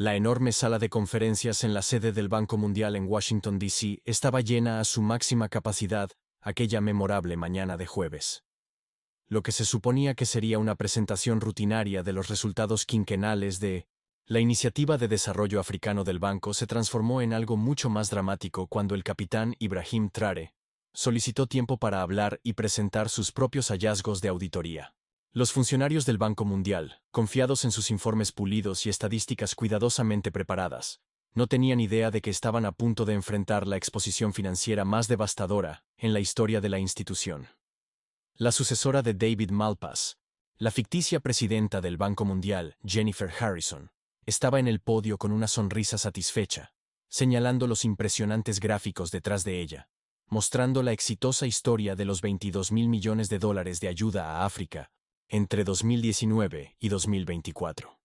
La enorme sala de conferencias en la sede del Banco Mundial en Washington, D.C. estaba llena a su máxima capacidad aquella memorable mañana de jueves. Lo que se suponía que sería una presentación rutinaria de los resultados quinquenales de la Iniciativa de Desarrollo Africano del banco se transformó en algo mucho más dramático cuando el capitán Ibrahim Traore solicitó tiempo para hablar y presentar sus propios hallazgos de auditoría. Los funcionarios del Banco Mundial, confiados en sus informes pulidos y estadísticas cuidadosamente preparadas, no tenían idea de que estaban a punto de enfrentar la exposición financiera más devastadora en la historia de la institución. La sucesora de David Malpass, la ficticia presidenta del Banco Mundial, Jennifer Harrison, estaba en el podio con una sonrisa satisfecha, señalando los impresionantes gráficos detrás de ella, mostrando la exitosa historia de los $22.000 millones de ayuda a África entre 2019 y 2024.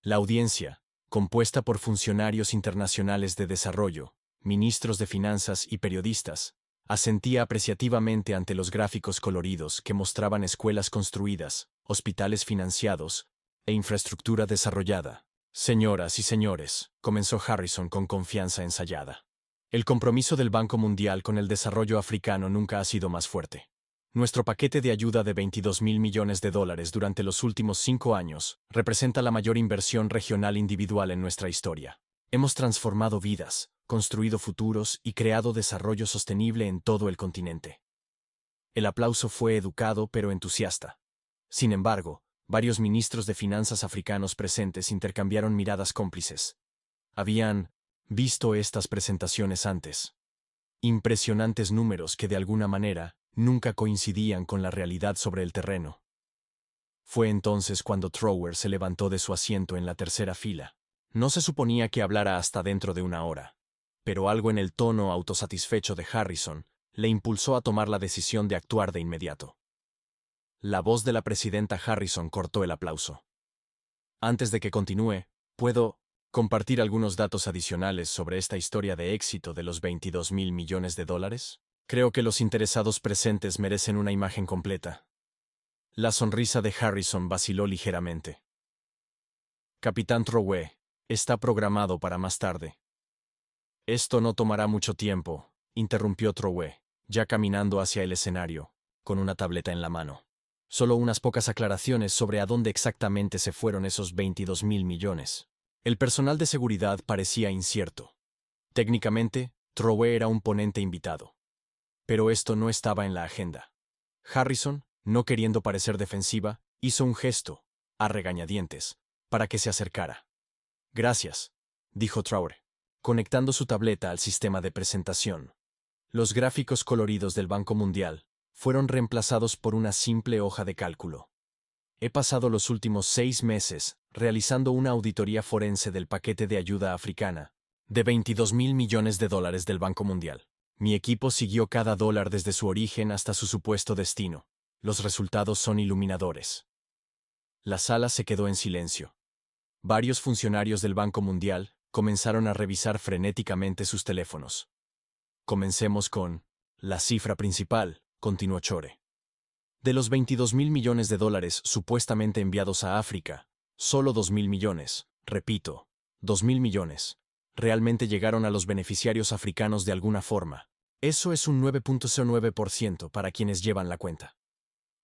La audiencia, compuesta por funcionarios internacionales de desarrollo, ministros de finanzas y periodistas, asentía apreciativamente ante los gráficos coloridos que mostraban escuelas construidas, hospitales financiados e infraestructura desarrollada. Señoras y señores, comenzó Harrison con confianza ensayada. El compromiso del Banco Mundial con el desarrollo africano nunca ha sido más fuerte. Nuestro paquete de ayuda de $22.000 millones durante los últimos 5 años representa la mayor inversión regional individual en nuestra historia. Hemos transformado vidas, construido futuros y creado desarrollo sostenible en todo el continente. El aplauso fue educado pero entusiasta. Sin embargo, varios ministros de finanzas africanos presentes intercambiaron miradas cómplices. Habían visto estas presentaciones antes. Impresionantes números que de alguna manera nunca coincidían con la realidad sobre el terreno. Fue entonces cuando Traore se levantó de su asiento en la tercera fila. No se suponía que hablara hasta dentro de una hora, pero algo en el tono autosatisfecho de Harrison le impulsó a tomar la decisión de actuar de inmediato. La voz de la presidenta Harrison cortó el aplauso. Antes de que continúe, ¿puedo compartir algunos datos adicionales sobre esta historia de éxito de los $22.000 millones? Creo que los interesados presentes merecen una imagen completa. La sonrisa de Harrison vaciló ligeramente. Capitán Traore, está programado para más tarde. Esto no tomará mucho tiempo, interrumpió Traore, ya caminando hacia el escenario, con una tableta en la mano. Solo unas pocas aclaraciones sobre a dónde exactamente se fueron esos $22.000 millones. El personal de seguridad parecía incierto. Técnicamente, Traore era un ponente invitado. Pero esto no estaba en la agenda. Harrison, no queriendo parecer defensiva, hizo un gesto, a regañadientes, para que se acercara. Gracias, dijo Traore, conectando su tableta al sistema de presentación. Los gráficos coloridos del Banco Mundial fueron reemplazados por una simple hoja de cálculo. He pasado los últimos 6 meses realizando una auditoría forense del paquete de ayuda africana, de $22.000 millones del Banco Mundial. Mi equipo siguió cada dólar desde su origen hasta su supuesto destino. Los resultados son iluminadores. La sala se quedó en silencio. Varios funcionarios del Banco Mundial comenzaron a revisar frenéticamente sus teléfonos. Comencemos con la cifra principal, continuó Traore. De los $22.000 millones supuestamente enviados a África, solo 2.000 millones, repito, 2.000 millones, realmente llegaron a los beneficiarios africanos de alguna forma. Eso es un 9.09% para quienes llevan la cuenta.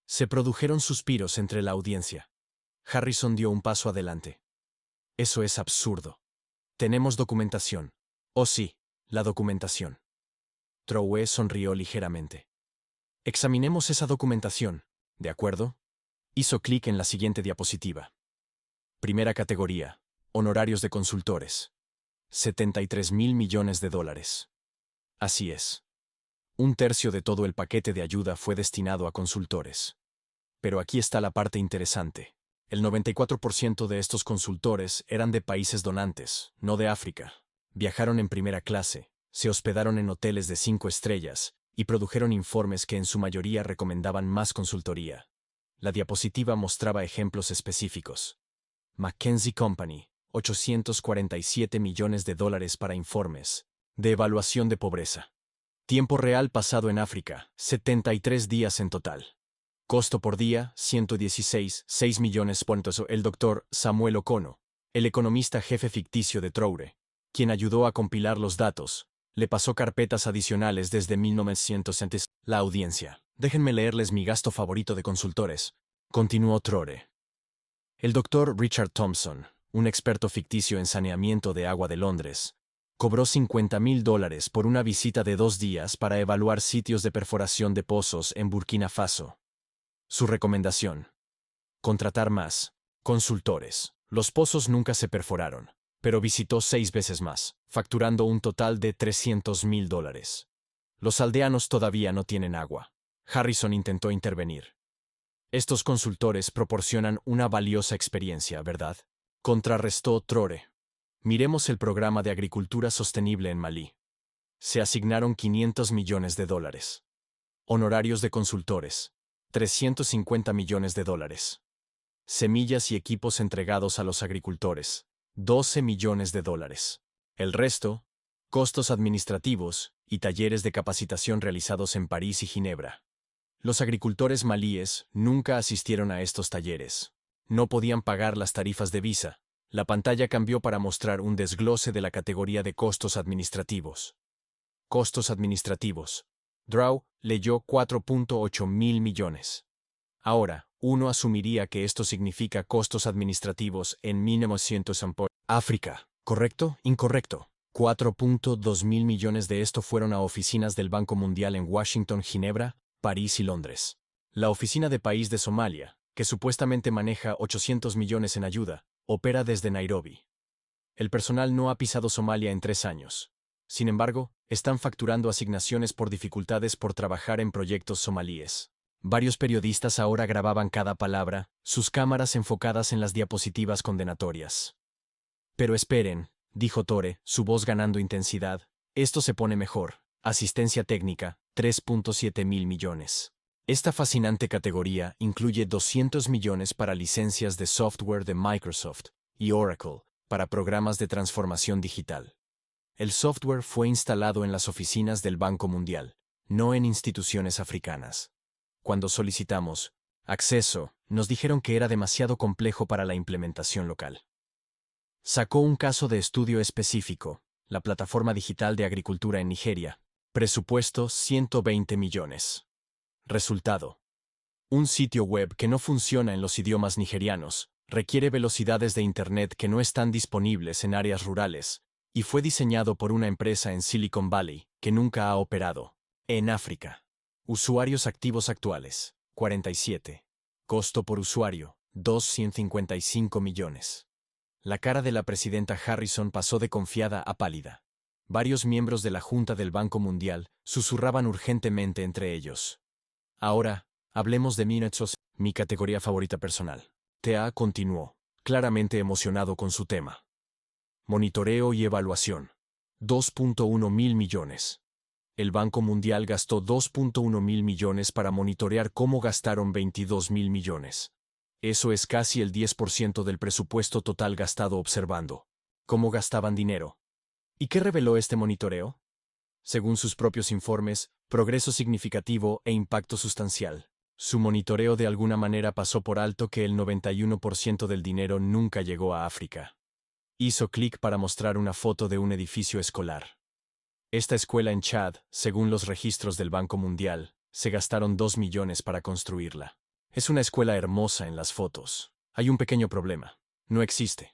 Se produjeron suspiros entre la audiencia. Harrison dio un paso adelante. Eso es absurdo. Tenemos documentación. Oh sí, la documentación. Traore sonrió ligeramente. Examinemos esa documentación, ¿de acuerdo? Hizo clic en la siguiente diapositiva. Primera categoría, honorarios de consultores. $73.000 millones. Así es. 1/3 de todo el paquete de ayuda fue destinado a consultores. Pero aquí está la parte interesante. El 94% de estos consultores eran de países donantes, no de África. Viajaron en primera clase, se hospedaron en hoteles de 5 estrellas y produjeron informes que en su mayoría recomendaban más consultoría. La diapositiva mostraba ejemplos específicos. McKinsey Company, $847 millones para informes de evaluación de pobreza. Tiempo real pasado en África, 73 días en total. Costo por día, 116, 6 millones. El doctor Samuel Okono, El economista jefe ficticio de Troure, quien ayudó a compilar los datos, le pasó carpetas adicionales desde 1900 antes. La audiencia. Déjenme leerles mi gasto favorito de consultores, continuó Troure. El doctor Richard Thompson, un experto ficticio en saneamiento de agua de Londres, cobró $50,000 por una visita de 2 días para evaluar sitios de perforación de pozos en Burkina Faso. Su recomendación: contratar más consultores. Los pozos nunca se perforaron, pero visitó 6 veces más, facturando un total de $300,000. Los aldeanos todavía no tienen agua. Harrison intentó intervenir. Estos consultores proporcionan una valiosa experiencia, ¿verdad?, contrarrestó Troure. Miremos el programa de agricultura sostenible en Malí. Se asignaron $500 millones. Honorarios de consultores, $350 millones. Semillas y equipos entregados a los agricultores, $12 millones. El resto, costos administrativos y talleres de capacitación realizados en París y Ginebra. Los agricultores malíes nunca asistieron a estos talleres. No podían pagar las tarifas de visa. La pantalla cambió para mostrar un desglose de la categoría de costos administrativos. Costos administrativos. Draw leyó 4.8 mil millones. Ahora, uno asumiría que esto significa costos administrativos en 1900 por África, ¿correcto? Incorrecto. 4.2 mil millones de esto fueron a oficinas del Banco Mundial en Washington, Ginebra, París y Londres. La oficina de país de Somalia, que supuestamente maneja 800 millones en ayuda, opera desde Nairobi. El personal no ha pisado Somalia en 3 años. Sin embargo, están facturando asignaciones por dificultades por trabajar en proyectos somalíes. Varios periodistas ahora grababan cada palabra, sus cámaras enfocadas en las diapositivas condenatorias. Pero esperen, dijo Tore, su voz ganando intensidad, esto se pone mejor. Asistencia técnica, 3.7 mil millones. Esta fascinante categoría incluye 200 millones para licencias de software de Microsoft y Oracle para programas de transformación digital. El software fue instalado en las oficinas del Banco Mundial, no en instituciones africanas. Cuando solicitamos acceso, nos dijeron que era demasiado complejo para la implementación local. Sacó un caso de estudio específico, la plataforma digital de agricultura en Nigeria. Presupuesto 120 millones. Resultado: un sitio web que no funciona en los idiomas nigerianos, requiere velocidades de Internet que no están disponibles en áreas rurales, y fue diseñado por una empresa en Silicon Valley que nunca ha operado en África. Usuarios activos actuales, 47. Costo por usuario, 255 millones. La cara de la presidenta Harrison pasó de confiada a pálida. Varios miembros de la Junta del Banco Mundial susurraban urgentemente entre ellos. Ahora, hablemos de Minutsos, mi categoría favorita personal. TA continuó, claramente emocionado con su tema. Monitoreo y evaluación. 2.1 mil millones. El Banco Mundial gastó 2.1 mil millones para monitorear cómo gastaron 22 mil millones. Eso es casi el 10% del presupuesto total gastado observando cómo gastaban dinero. ¿Y qué reveló este monitoreo? Según sus propios informes, progreso significativo e impacto sustancial. Su monitoreo de alguna manera pasó por alto que el 91% del dinero nunca llegó a África. Hizo clic para mostrar una foto de un edificio escolar. Esta escuela en Chad, según los registros del Banco Mundial, se gastaron 2 millones para construirla. Es una escuela hermosa en las fotos. Hay un pequeño problema. No existe.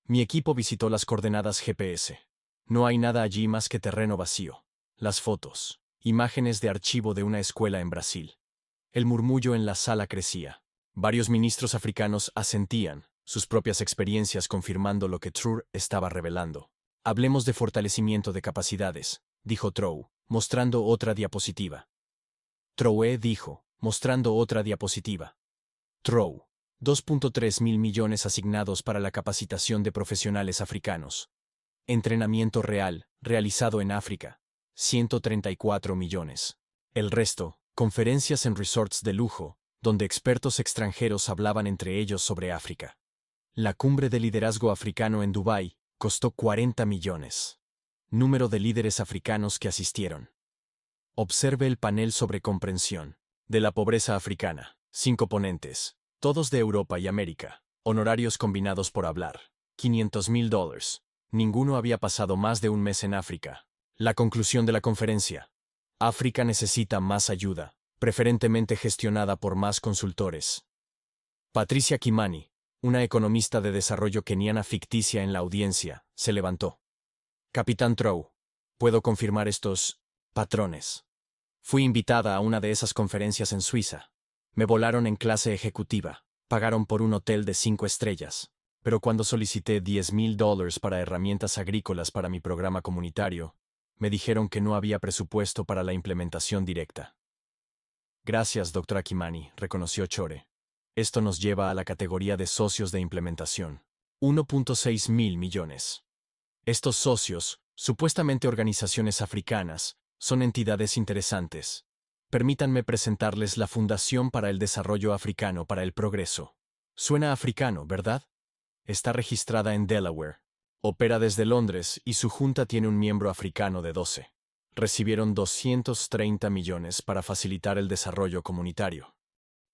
Mi equipo visitó las coordenadas GPS. No hay nada allí más que terreno vacío. Las fotos. Imágenes de archivo de una escuela en Brasil. El murmullo en la sala crecía. Varios ministros africanos asentían, sus propias experiencias confirmando lo que Troure estaba revelando. Hablemos de fortalecimiento de capacidades, dijo Troure, mostrando otra diapositiva. Troue dijo, mostrando otra diapositiva. Troue. 2.3 mil millones asignados para la capacitación de profesionales africanos. Entrenamiento real, realizado en África. 134 millones. El resto, conferencias en resorts de lujo, donde expertos extranjeros hablaban entre ellos sobre África. La cumbre de liderazgo africano en Dubái costó 40 millones. Número de líderes africanos que asistieron. Observe el panel sobre comprensión de la pobreza africana. 5 ponentes, todos de Europa y América. Honorarios combinados por hablar. $500,000. Ninguno había pasado más de un mes en África. La conclusión de la conferencia. África necesita más ayuda, preferentemente gestionada por más consultores. Patricia Kimani, una economista de desarrollo keniana ficticia en la audiencia, se levantó. Capitán Trow, puedo confirmar estos patrones. Fui invitada a una de esas conferencias en Suiza. Me volaron en clase ejecutiva, pagaron por un hotel de 5 estrellas, pero cuando solicité $10,000 para herramientas agrícolas para mi programa comunitario, me dijeron que no había presupuesto para la implementación directa. Gracias, doctora Kimani, reconoció Chore. Esto nos lleva a la categoría de socios de implementación. 1.6 mil millones. Estos socios, supuestamente organizaciones africanas, son entidades interesantes. Permítanme presentarles la Fundación para el Desarrollo Africano para el Progreso. Suena africano, ¿verdad? Está registrada en Delaware. Opera desde Londres y su junta tiene un miembro africano de 12. Recibieron 230 millones para facilitar el desarrollo comunitario.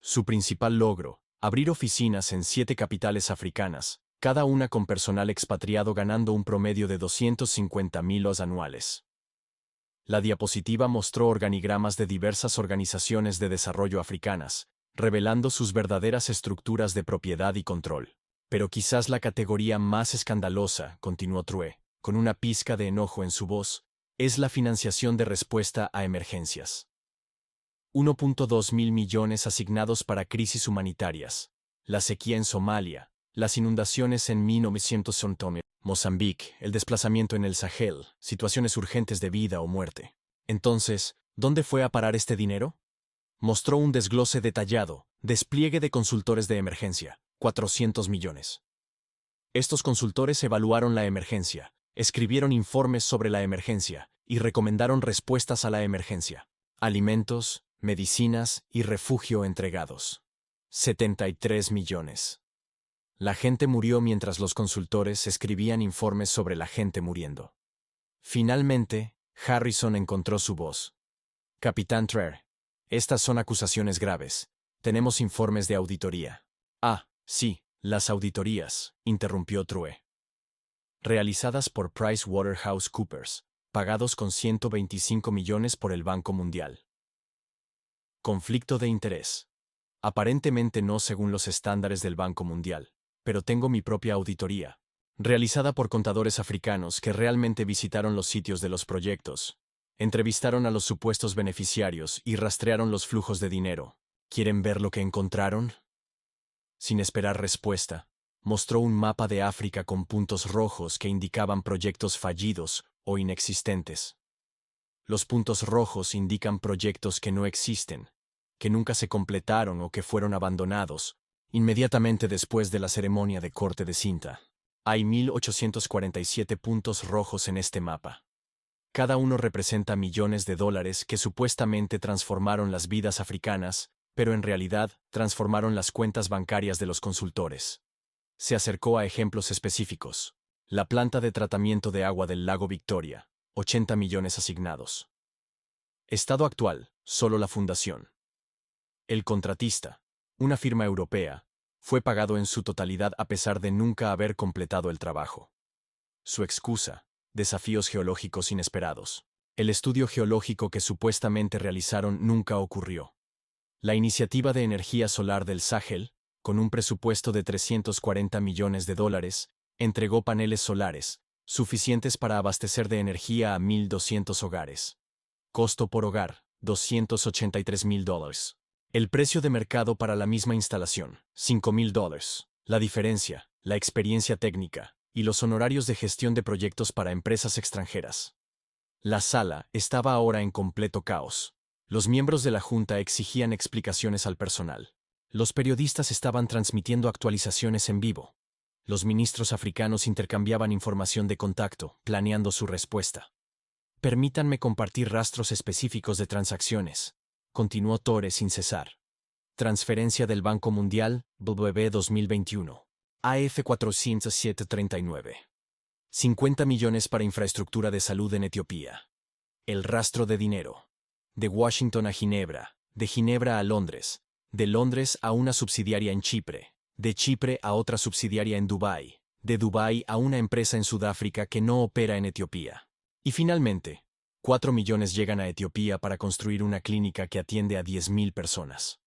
Su principal logro, abrir oficinas en 7 capitales africanas, cada una con personal expatriado ganando un promedio de 250,000 los anuales. La diapositiva mostró organigramas de diversas organizaciones de desarrollo africanas, revelando sus verdaderas estructuras de propiedad y control. Pero quizás la categoría más escandalosa, continuó True, con una pizca de enojo en su voz, es la financiación de respuesta a emergencias. 1.2 mil millones asignados para crisis humanitarias, la sequía en Somalia, las inundaciones en 1911, Mozambique, el desplazamiento en el Sahel, situaciones urgentes de vida o muerte. Entonces, ¿dónde fue a parar este dinero? Mostró un desglose detallado, despliegue de consultores de emergencia, 400 millones. Estos consultores evaluaron la emergencia, escribieron informes sobre la emergencia y recomendaron respuestas a la emergencia. Alimentos, medicinas y refugio entregados. 73 millones. La gente murió mientras los consultores escribían informes sobre la gente muriendo. Finalmente, Harrison encontró su voz. Capitán Trere, estas son acusaciones graves. Tenemos informes de auditoría. Ah, sí, las auditorías, interrumpió True. Realizadas por PricewaterhouseCoopers, pagados con 125 millones por el Banco Mundial. Conflicto de interés. Aparentemente no según los estándares del Banco Mundial, pero tengo mi propia auditoría, realizada por contadores africanos que realmente visitaron los sitios de los proyectos, entrevistaron a los supuestos beneficiarios y rastrearon los flujos de dinero. ¿Quieren ver lo que encontraron? Sin esperar respuesta, mostró un mapa de África con puntos rojos que indicaban proyectos fallidos o inexistentes. Los puntos rojos indican proyectos que no existen, que nunca se completaron o que fueron abandonados, inmediatamente después de la ceremonia de corte de cinta. Hay 1.847 puntos rojos en este mapa. Cada uno representa millones de dólares que supuestamente transformaron las vidas africanas, pero en realidad transformaron las cuentas bancarias de los consultores. Se acercó a ejemplos específicos. La planta de tratamiento de agua del lago Victoria, 80 millones asignados. Estado actual, solo la fundación. El contratista, una firma europea, fue pagado en su totalidad a pesar de nunca haber completado el trabajo. Su excusa, desafíos geológicos inesperados. El estudio geológico que supuestamente realizaron nunca ocurrió. La iniciativa de energía solar del Sahel, con un presupuesto de 340 millones de dólares, entregó paneles solares, suficientes para abastecer de energía a 1.200 hogares. Costo por hogar, $283,000. El precio de mercado para la misma instalación, $5,000. La diferencia, la experiencia técnica y los honorarios de gestión de proyectos para empresas extranjeras. La sala estaba ahora en completo caos. Los miembros de la junta exigían explicaciones al personal. Los periodistas estaban transmitiendo actualizaciones en vivo. Los ministros africanos intercambiaban información de contacto, planeando su respuesta. Permítanme compartir rastros específicos de transacciones, continuó Tore sin cesar. Transferencia del Banco Mundial, BBB 2021. AF 40739. 50 millones para infraestructura de salud en Etiopía. El rastro de dinero. De Washington a Ginebra, de Ginebra a Londres, de Londres a una subsidiaria en Chipre, de Chipre a otra subsidiaria en Dubái, de Dubái a una empresa en Sudáfrica que no opera en Etiopía. Y finalmente, 4 millones llegan a Etiopía para construir una clínica que atiende a 10.000 personas.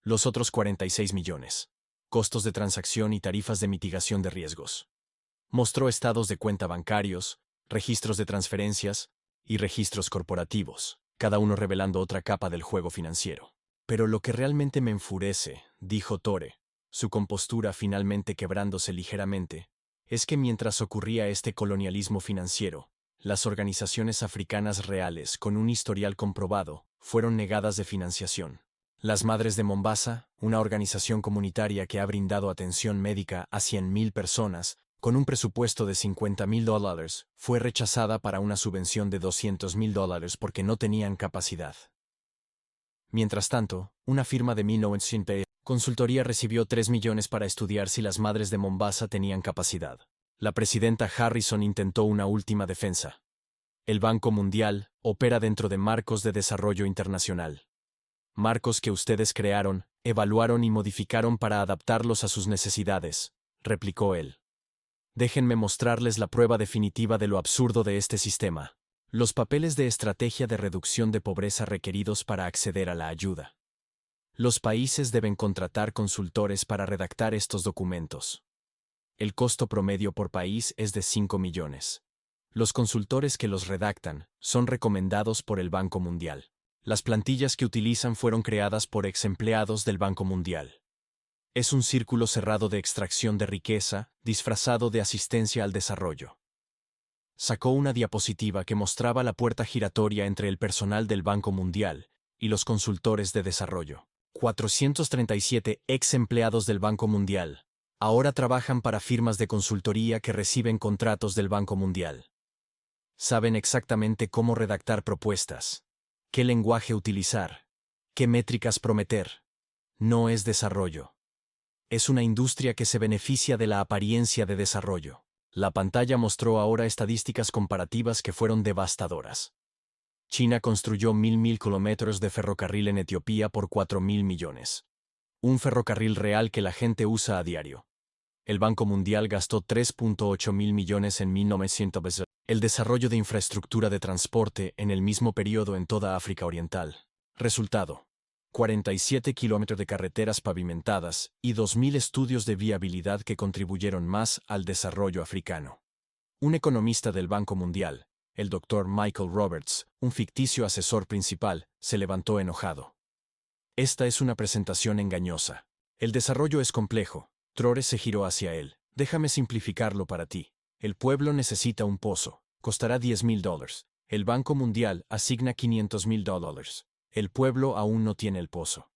Los otros 46 millones. Costos de transacción y tarifas de mitigación de riesgos. Mostró estados de cuenta bancarios, registros de transferencias y registros corporativos, cada uno revelando otra capa del juego financiero. Pero lo que realmente me enfurece, dijo Tore, su compostura finalmente quebrándose ligeramente, es que mientras ocurría este colonialismo financiero, las organizaciones africanas reales con un historial comprobado fueron negadas de financiación. Las Madres de Mombasa, una organización comunitaria que ha brindado atención médica a 100.000 personas, con un presupuesto de $50.000, fue rechazada para una subvención de $200.000 porque no tenían capacidad. Mientras tanto, una firma de 1900 consultoría recibió 3 millones para estudiar si las Madres de Mombasa tenían capacidad. La presidenta Harrison intentó una última defensa. El Banco Mundial opera dentro de marcos de desarrollo internacional. Marcos que ustedes crearon, evaluaron y modificaron para adaptarlos a sus necesidades, replicó él. Déjenme mostrarles la prueba definitiva de lo absurdo de este sistema. Los papeles de estrategia de reducción de pobreza requeridos para acceder a la ayuda. Los países deben contratar consultores para redactar estos documentos. El costo promedio por país es de 5 millones. Los consultores que los redactan son recomendados por el Banco Mundial. Las plantillas que utilizan fueron creadas por ex empleados del Banco Mundial. Es un círculo cerrado de extracción de riqueza, disfrazado de asistencia al desarrollo. Sacó una diapositiva que mostraba la puerta giratoria entre el personal del Banco Mundial y los consultores de desarrollo. 437 ex empleados del Banco Mundial ahora trabajan para firmas de consultoría que reciben contratos del Banco Mundial. Saben exactamente cómo redactar propuestas, qué lenguaje utilizar, qué métricas prometer. No es desarrollo. Es una industria que se beneficia de la apariencia de desarrollo. La pantalla mostró ahora estadísticas comparativas que fueron devastadoras. China construyó 1.000 kilómetros de ferrocarril en Etiopía por 4.000 millones. Un ferrocarril real que la gente usa a diario. El Banco Mundial gastó 3.8 mil millones en 1900. El desarrollo de infraestructura de transporte en el mismo periodo en toda África Oriental. Resultado: 47 kilómetros de carreteras pavimentadas y 2.000 estudios de viabilidad que contribuyeron más al desarrollo africano. Un economista del Banco Mundial, el Dr. Michael Roberts, un ficticio asesor principal, se levantó enojado. Esta es una presentación engañosa. El desarrollo es complejo. Tore se giró hacia él. Déjame simplificarlo para ti. El pueblo necesita un pozo. Costará $10.000. El Banco Mundial asigna $500.000. El pueblo aún no tiene el pozo.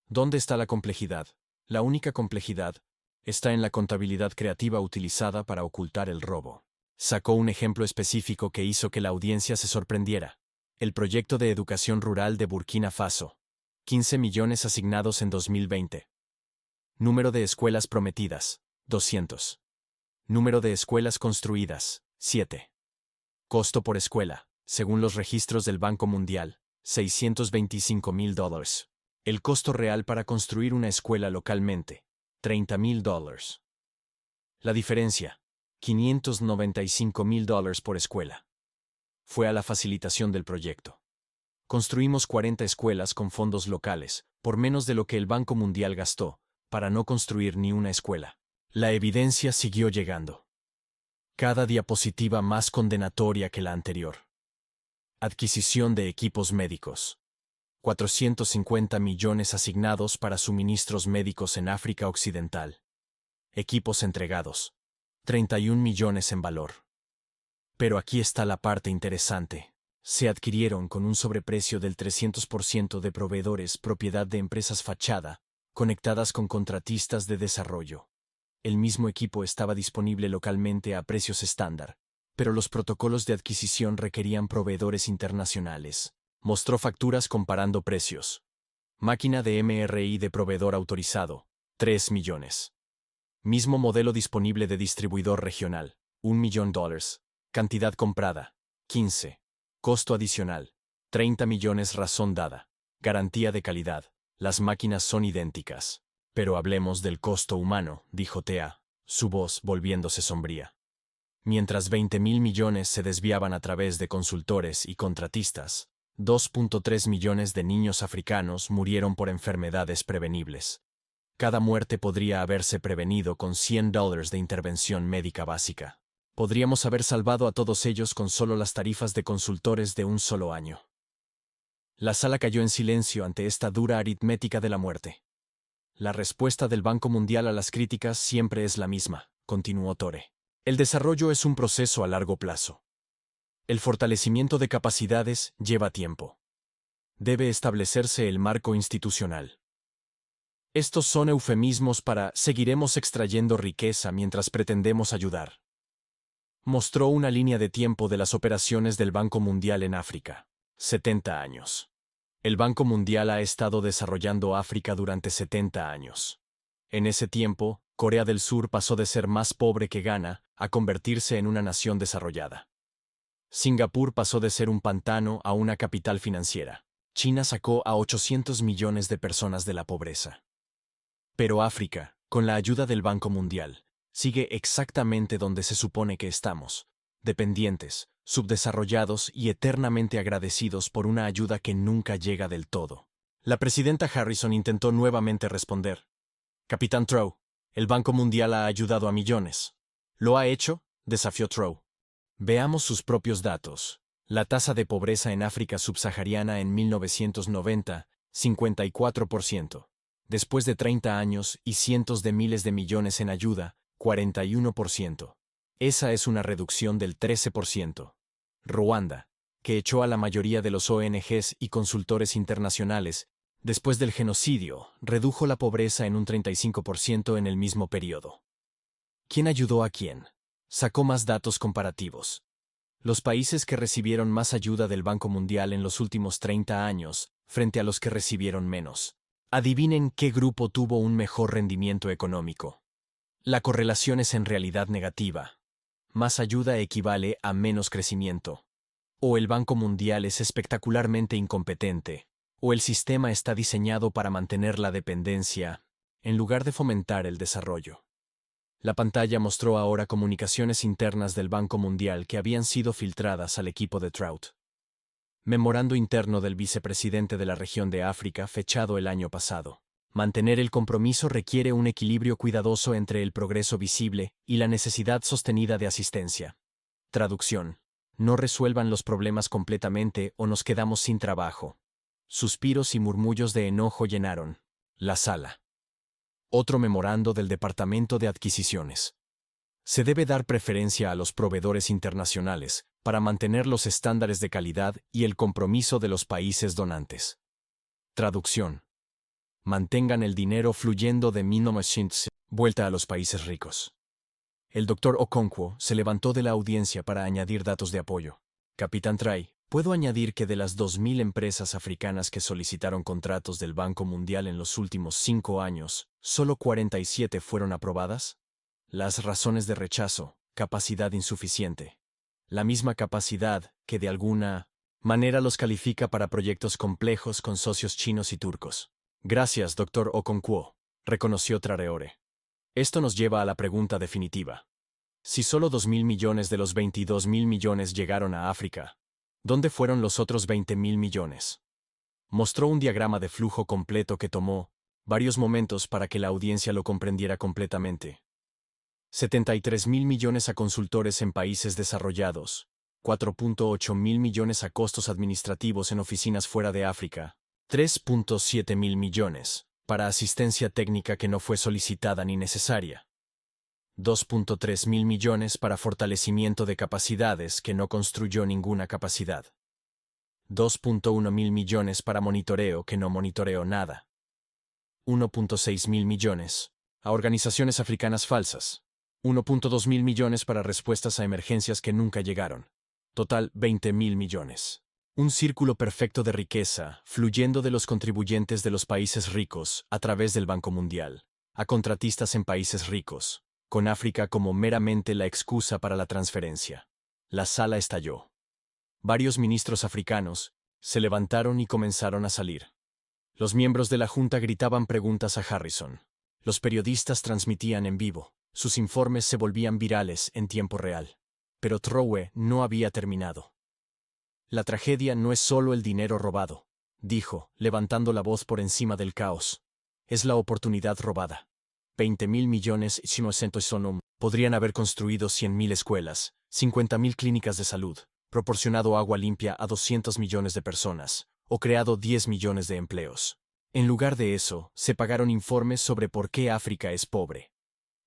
¿Dónde está la complejidad? La única complejidad está en la contabilidad creativa utilizada para ocultar el robo. Sacó un ejemplo específico que hizo que la audiencia se sorprendiera. El proyecto de educación rural de Burkina Faso. 15 millones asignados en 2020. Número de escuelas prometidas, 200. Número de escuelas construidas, 7. Costo por escuela, según los registros del Banco Mundial, $625.000. El costo real para construir una escuela localmente, $30.000. La diferencia, $595.000 por escuela. Fue a la facilitación del proyecto. Construimos 40 escuelas con fondos locales, por menos de lo que el Banco Mundial gastó, para no construir ni una escuela. La evidencia siguió llegando. Cada diapositiva más condenatoria que la anterior. Adquisición de equipos médicos. 450 millones asignados para suministros médicos en África Occidental. Equipos entregados. 31 millones en valor. Pero aquí está la parte interesante. Se adquirieron con un sobreprecio del 300% de proveedores propiedad de empresas fachada, conectadas con contratistas de desarrollo. El mismo equipo estaba disponible localmente a precios estándar, pero los protocolos de adquisición requerían proveedores internacionales. Mostró facturas comparando precios. Máquina de MRI de proveedor autorizado, 3 millones. Mismo modelo disponible de distribuidor regional, $1 millón. Cantidad comprada, 15. Costo adicional, 30 millones. Razón dada. Garantía de calidad. Las máquinas son idénticas. Pero hablemos del costo humano, dijo Tea. su voz volviéndose sombría. Mientras 20.000 millones se desviaban a través de consultores y contratistas, 2.3 millones de niños africanos murieron por enfermedades prevenibles. Cada muerte podría haberse prevenido con $100 de intervención médica básica. Podríamos haber salvado a todos ellos con solo las tarifas de consultores de un solo año. La sala cayó en silencio ante esta dura aritmética de la muerte. La respuesta del Banco Mundial a las críticas siempre es la misma, continuó Tore. El desarrollo es un proceso a largo plazo. El fortalecimiento de capacidades lleva tiempo. Debe establecerse el marco institucional. Estos son eufemismos para seguiremos extrayendo riqueza mientras pretendemos ayudar. Mostró una línea de tiempo de las operaciones del Banco Mundial en África. 70 años. El Banco Mundial ha estado desarrollando África durante 70 años. En ese tiempo, Corea del Sur pasó de ser más pobre que Ghana a convertirse en una nación desarrollada. Singapur pasó de ser un pantano a una capital financiera. China sacó a 800 millones de personas de la pobreza. Pero África, con la ayuda del Banco Mundial, sigue exactamente donde se supone que estamos, dependientes, subdesarrollados y eternamente agradecidos por una ayuda que nunca llega del todo. La presidenta Harrison intentó nuevamente responder. Capitán Trow, el Banco Mundial ha ayudado a millones. ¿Lo ha hecho?, desafió Trow. Veamos sus propios datos. La tasa de pobreza en África subsahariana en 1990, 54%. Después de 30 años y cientos de miles de millones en ayuda, 41%. Esa es una reducción del 13%. Ruanda, que echó a la mayoría de los ONGs y consultores internacionales, después del genocidio, redujo la pobreza en un 35% en el mismo periodo. ¿Quién ayudó a quién? Sacó más datos comparativos. Los países que recibieron más ayuda del Banco Mundial en los últimos 30 años, frente a los que recibieron menos. Adivinen qué grupo tuvo un mejor rendimiento económico. La correlación es en realidad negativa. Más ayuda equivale a menos crecimiento. O el Banco Mundial es espectacularmente incompetente, o el sistema está diseñado para mantener la dependencia, en lugar de fomentar el desarrollo. La pantalla mostró ahora comunicaciones internas del Banco Mundial que habían sido filtradas al equipo de Trout. Memorando interno del vicepresidente de la región de África fechado el año pasado. Mantener el compromiso requiere un equilibrio cuidadoso entre el progreso visible y la necesidad sostenida de asistencia. Traducción. No resuelvan los problemas completamente o nos quedamos sin trabajo. Suspiros y murmullos de enojo llenaron la sala. Otro memorando del Departamento de Adquisiciones. Se debe dar preferencia a los proveedores internacionales para mantener los estándares de calidad y el compromiso de los países donantes. Traducción. Mantengan el dinero fluyendo de 1900, vuelta a los países ricos. El Dr. Okonkwo se levantó de la audiencia para añadir datos de apoyo. Capitán Trai, ¿puedo añadir que de las 2.000 empresas africanas que solicitaron contratos del Banco Mundial en los últimos 5 años, solo 47 fueron aprobadas? Las razones de rechazo: capacidad insuficiente. La misma capacidad que de alguna manera los califica para proyectos complejos con socios chinos y turcos. Gracias, Dr. Okonkwo, reconoció Traoré. Esto nos lleva a la pregunta definitiva. Si solo 2.000 millones de los 22.000 millones llegaron a África, ¿dónde fueron los otros 20.000 millones? Mostró un diagrama de flujo completo que tomó varios momentos para que la audiencia lo comprendiera completamente. 73.000 millones a consultores en países desarrollados, 4.8 mil millones a costos administrativos en oficinas fuera de África, 3.7 mil millones para asistencia técnica que no fue solicitada ni necesaria, 2.3 mil millones para fortalecimiento de capacidades que no construyó ninguna capacidad, 2.1 mil millones para monitoreo que no monitoreó nada, 1.6 mil millones a organizaciones africanas falsas, 1.2 mil millones para respuestas a emergencias que nunca llegaron. Total, 20.000 millones. Un círculo perfecto de riqueza, fluyendo de los contribuyentes de los países ricos a través del Banco Mundial, a contratistas en países ricos, con África como meramente la excusa para la transferencia. La sala estalló. Varios ministros africanos se levantaron y comenzaron a salir. Los miembros de la Junta gritaban preguntas a Harrison. Los periodistas transmitían en vivo. Sus informes se volvían virales en tiempo real. Pero Trowe no había terminado. La tragedia no es solo el dinero robado, dijo, levantando la voz por encima del caos. Es la oportunidad robada. 20.000 millones podrían haber construido 100.000 escuelas, 50.000 clínicas de salud, proporcionado agua limpia a 200 millones de personas, o creado 10 millones de empleos. En lugar de eso, se pagaron informes sobre por qué África es pobre.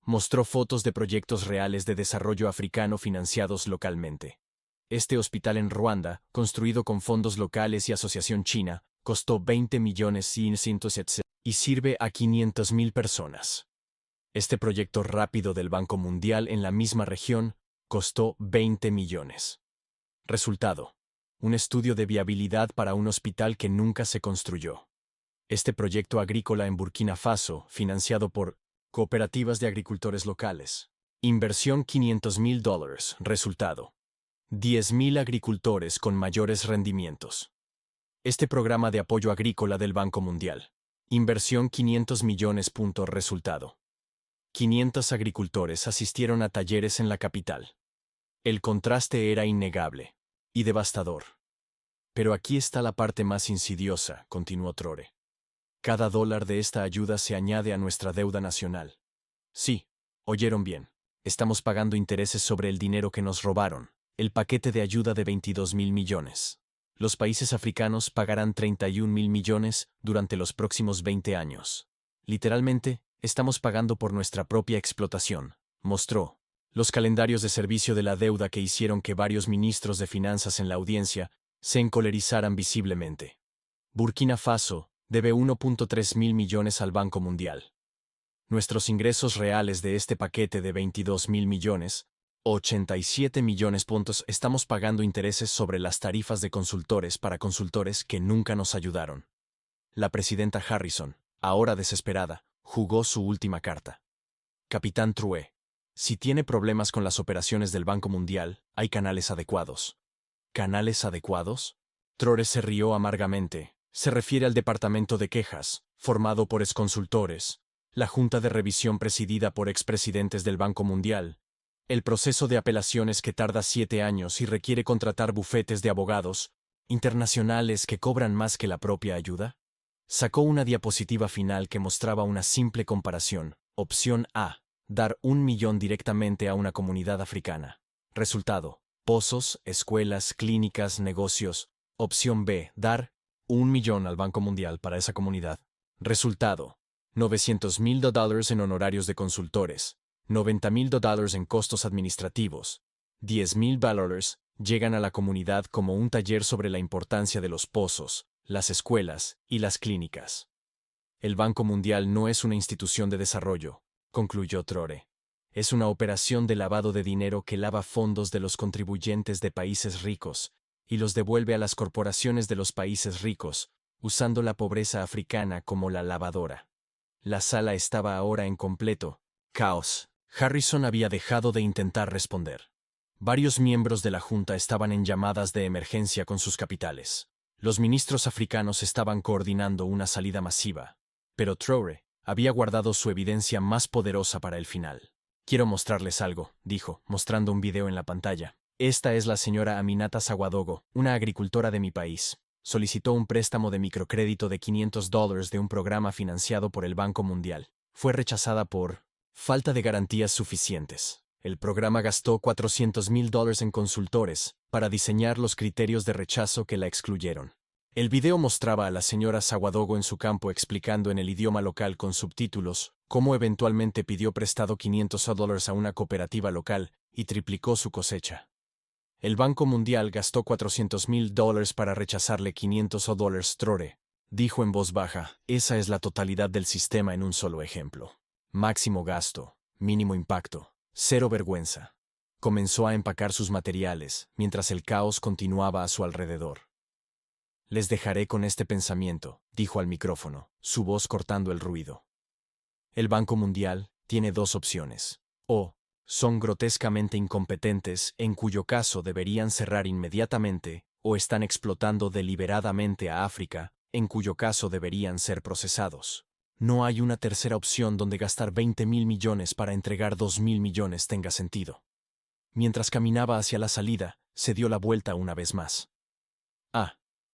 Mostró fotos de proyectos reales de desarrollo africano financiados localmente. Este hospital en Ruanda, construido con fondos locales y Asociación China, costó 20 millones y sirve a 500.000 personas. Este proyecto rápido del Banco Mundial en la misma región costó 20 millones. Resultado: un estudio de viabilidad para un hospital que nunca se construyó. Este proyecto agrícola en Burkina Faso, financiado por cooperativas de agricultores locales. Inversión $500.000. Resultado: 10.000 agricultores con mayores rendimientos. Este programa de apoyo agrícola del Banco Mundial. Inversión 500 millones. Resultado: 500 agricultores asistieron a talleres en la capital. El contraste era innegable y devastador. Pero aquí está la parte más insidiosa, continuó Trowe. Cada dólar de esta ayuda se añade a nuestra deuda nacional. Sí, oyeron bien. Estamos pagando intereses sobre el dinero que nos robaron, el paquete de ayuda de 22.000 millones. Los países africanos pagarán 31.000 millones durante los próximos 20 años. Literalmente, estamos pagando por nuestra propia explotación, mostró. Los calendarios de servicio de la deuda que hicieron que varios ministros de finanzas en la audiencia se encolerizaran visiblemente. Burkina Faso debe 1.3 mil millones al Banco Mundial. Nuestros ingresos reales de este paquete de 22.000 millones, 87 millones. Estamos pagando intereses sobre las tarifas de consultores para consultores que nunca nos ayudaron. La presidenta Harrison, ahora desesperada, jugó su última carta. Capitán Trowe, si tiene problemas con las operaciones del Banco Mundial, hay canales adecuados. ¿Canales adecuados? Trowe se rió amargamente. Se refiere al departamento de quejas, formado por exconsultores, la junta de revisión presidida por expresidentes del Banco Mundial, el proceso de apelaciones que tarda 7 años y requiere contratar bufetes de abogados internacionales que cobran más que la propia ayuda. Sacó una diapositiva final que mostraba una simple comparación. Opción A: dar 1 millón directamente a una comunidad africana. Resultado: pozos, escuelas, clínicas, negocios. Opción B: dar 1 millón al Banco Mundial para esa comunidad. Resultado: $900.000 en honorarios de consultores, $90.000 en costos administrativos, $10.000 llegan a la comunidad como un taller sobre la importancia de los pozos, las escuelas y las clínicas. El Banco Mundial no es una institución de desarrollo, concluyó Trowe. Es una operación de lavado de dinero que lava fondos de los contribuyentes de países ricos y los devuelve a las corporaciones de los países ricos, usando la pobreza africana como la lavadora. La sala estaba ahora en completo caos. Harrison había dejado de intentar responder. Varios miembros de la Junta estaban en llamadas de emergencia con sus capitales. Los ministros africanos estaban coordinando una salida masiva. Pero Trowe había guardado su evidencia más poderosa para el final. Quiero mostrarles algo, dijo, mostrando un video en la pantalla. Esta es la señora Aminata Sawadogo, una agricultora de mi país. Solicitó un préstamo de microcrédito de $500 de un programa financiado por el Banco Mundial. Fue rechazada por falta de garantías suficientes. El programa gastó $400.000 en consultores para diseñar los criterios de rechazo que la excluyeron. El video mostraba a la señora Sawadogo en su campo explicando en el idioma local con subtítulos cómo eventualmente pidió prestado $500 a una cooperativa local y triplicó su cosecha. El Banco Mundial gastó $400.000 para rechazarle $500. Trowe dijo en voz baja: esa es la totalidad del sistema en un solo ejemplo. Máximo gasto, mínimo impacto, cero vergüenza. Comenzó a empacar sus materiales, mientras el caos continuaba a su alrededor. Les dejaré con este pensamiento, dijo al micrófono, su voz cortando el ruido. El Banco Mundial tiene 2 opciones. O son grotescamente incompetentes, en cuyo caso deberían cerrar inmediatamente, o están explotando deliberadamente a África, en cuyo caso deberían ser procesados. No hay una tercera opción donde gastar 20.000 millones para entregar 2.000 millones tenga sentido. Mientras caminaba hacia la salida, se dio la vuelta una vez más.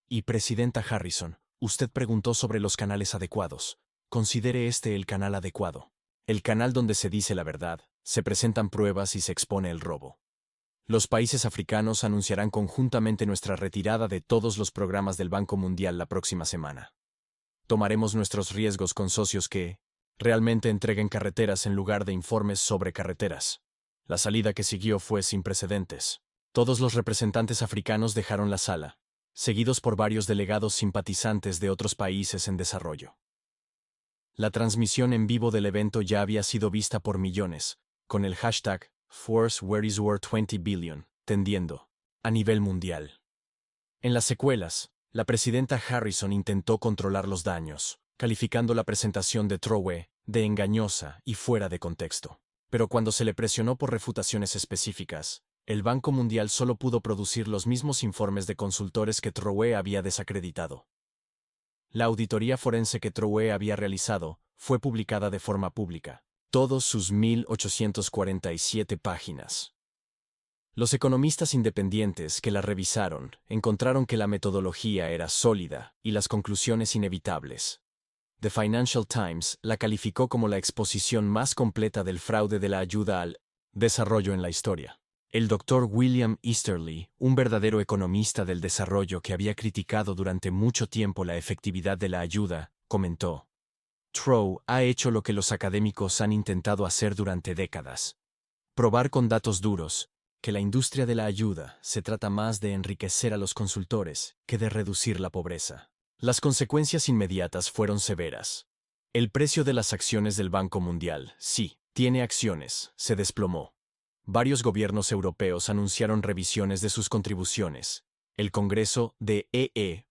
Y Presidenta Harrison, usted preguntó sobre los canales adecuados. Considere este el canal adecuado. El canal donde se dice la verdad, se presentan pruebas y se expone el robo. Los países africanos anunciarán conjuntamente nuestra retirada de todos los programas del Banco Mundial la próxima semana. Tomaremos nuestros riesgos con socios que realmente entreguen carreteras en lugar de informes sobre carreteras. La salida que siguió fue sin precedentes. Todos los representantes africanos dejaron la sala, seguidos por varios delegados simpatizantes de otros países en desarrollo. La transmisión en vivo del evento ya había sido vista por millones, con el hashtag #ForceWhereIsWar20Billion, tendiendo a nivel mundial. En las secuelas, la presidenta Harrison intentó controlar los daños, calificando la presentación de Trowe de engañosa y fuera de contexto. Pero cuando se le presionó por refutaciones específicas, el Banco Mundial solo pudo producir los mismos informes de consultores que Trowe había desacreditado. La auditoría forense que Trowe había realizado fue publicada de forma pública, todos sus 1.847 páginas. Los economistas independientes que la revisaron encontraron que la metodología era sólida y las conclusiones inevitables. The Financial Times la calificó como la exposición más completa del fraude de la ayuda al desarrollo en la historia. El Dr. William Easterly, un verdadero economista del desarrollo que había criticado durante mucho tiempo la efectividad de la ayuda, comentó: Trowe ha hecho lo que los académicos han intentado hacer durante décadas. Probar con datos duros que la industria de la ayuda se trata más de enriquecer a los consultores que de reducir la pobreza. Las consecuencias inmediatas fueron severas. El precio de las acciones del Banco Mundial, sí, tiene acciones, se desplomó. Varios gobiernos europeos anunciaron revisiones de sus contribuciones. El Congreso de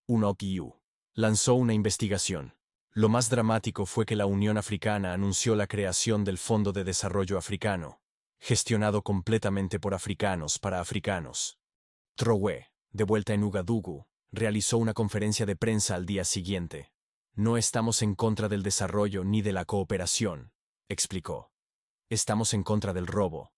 UNOPU lanzó una investigación. Lo más dramático fue que la Unión Africana anunció la creación del Fondo de Desarrollo Africano, gestionado completamente por africanos para africanos. Trowe, de vuelta en Ugadugu, realizó una conferencia de prensa al día siguiente. No estamos en contra del desarrollo ni de la cooperación, explicó. Estamos en contra del robo.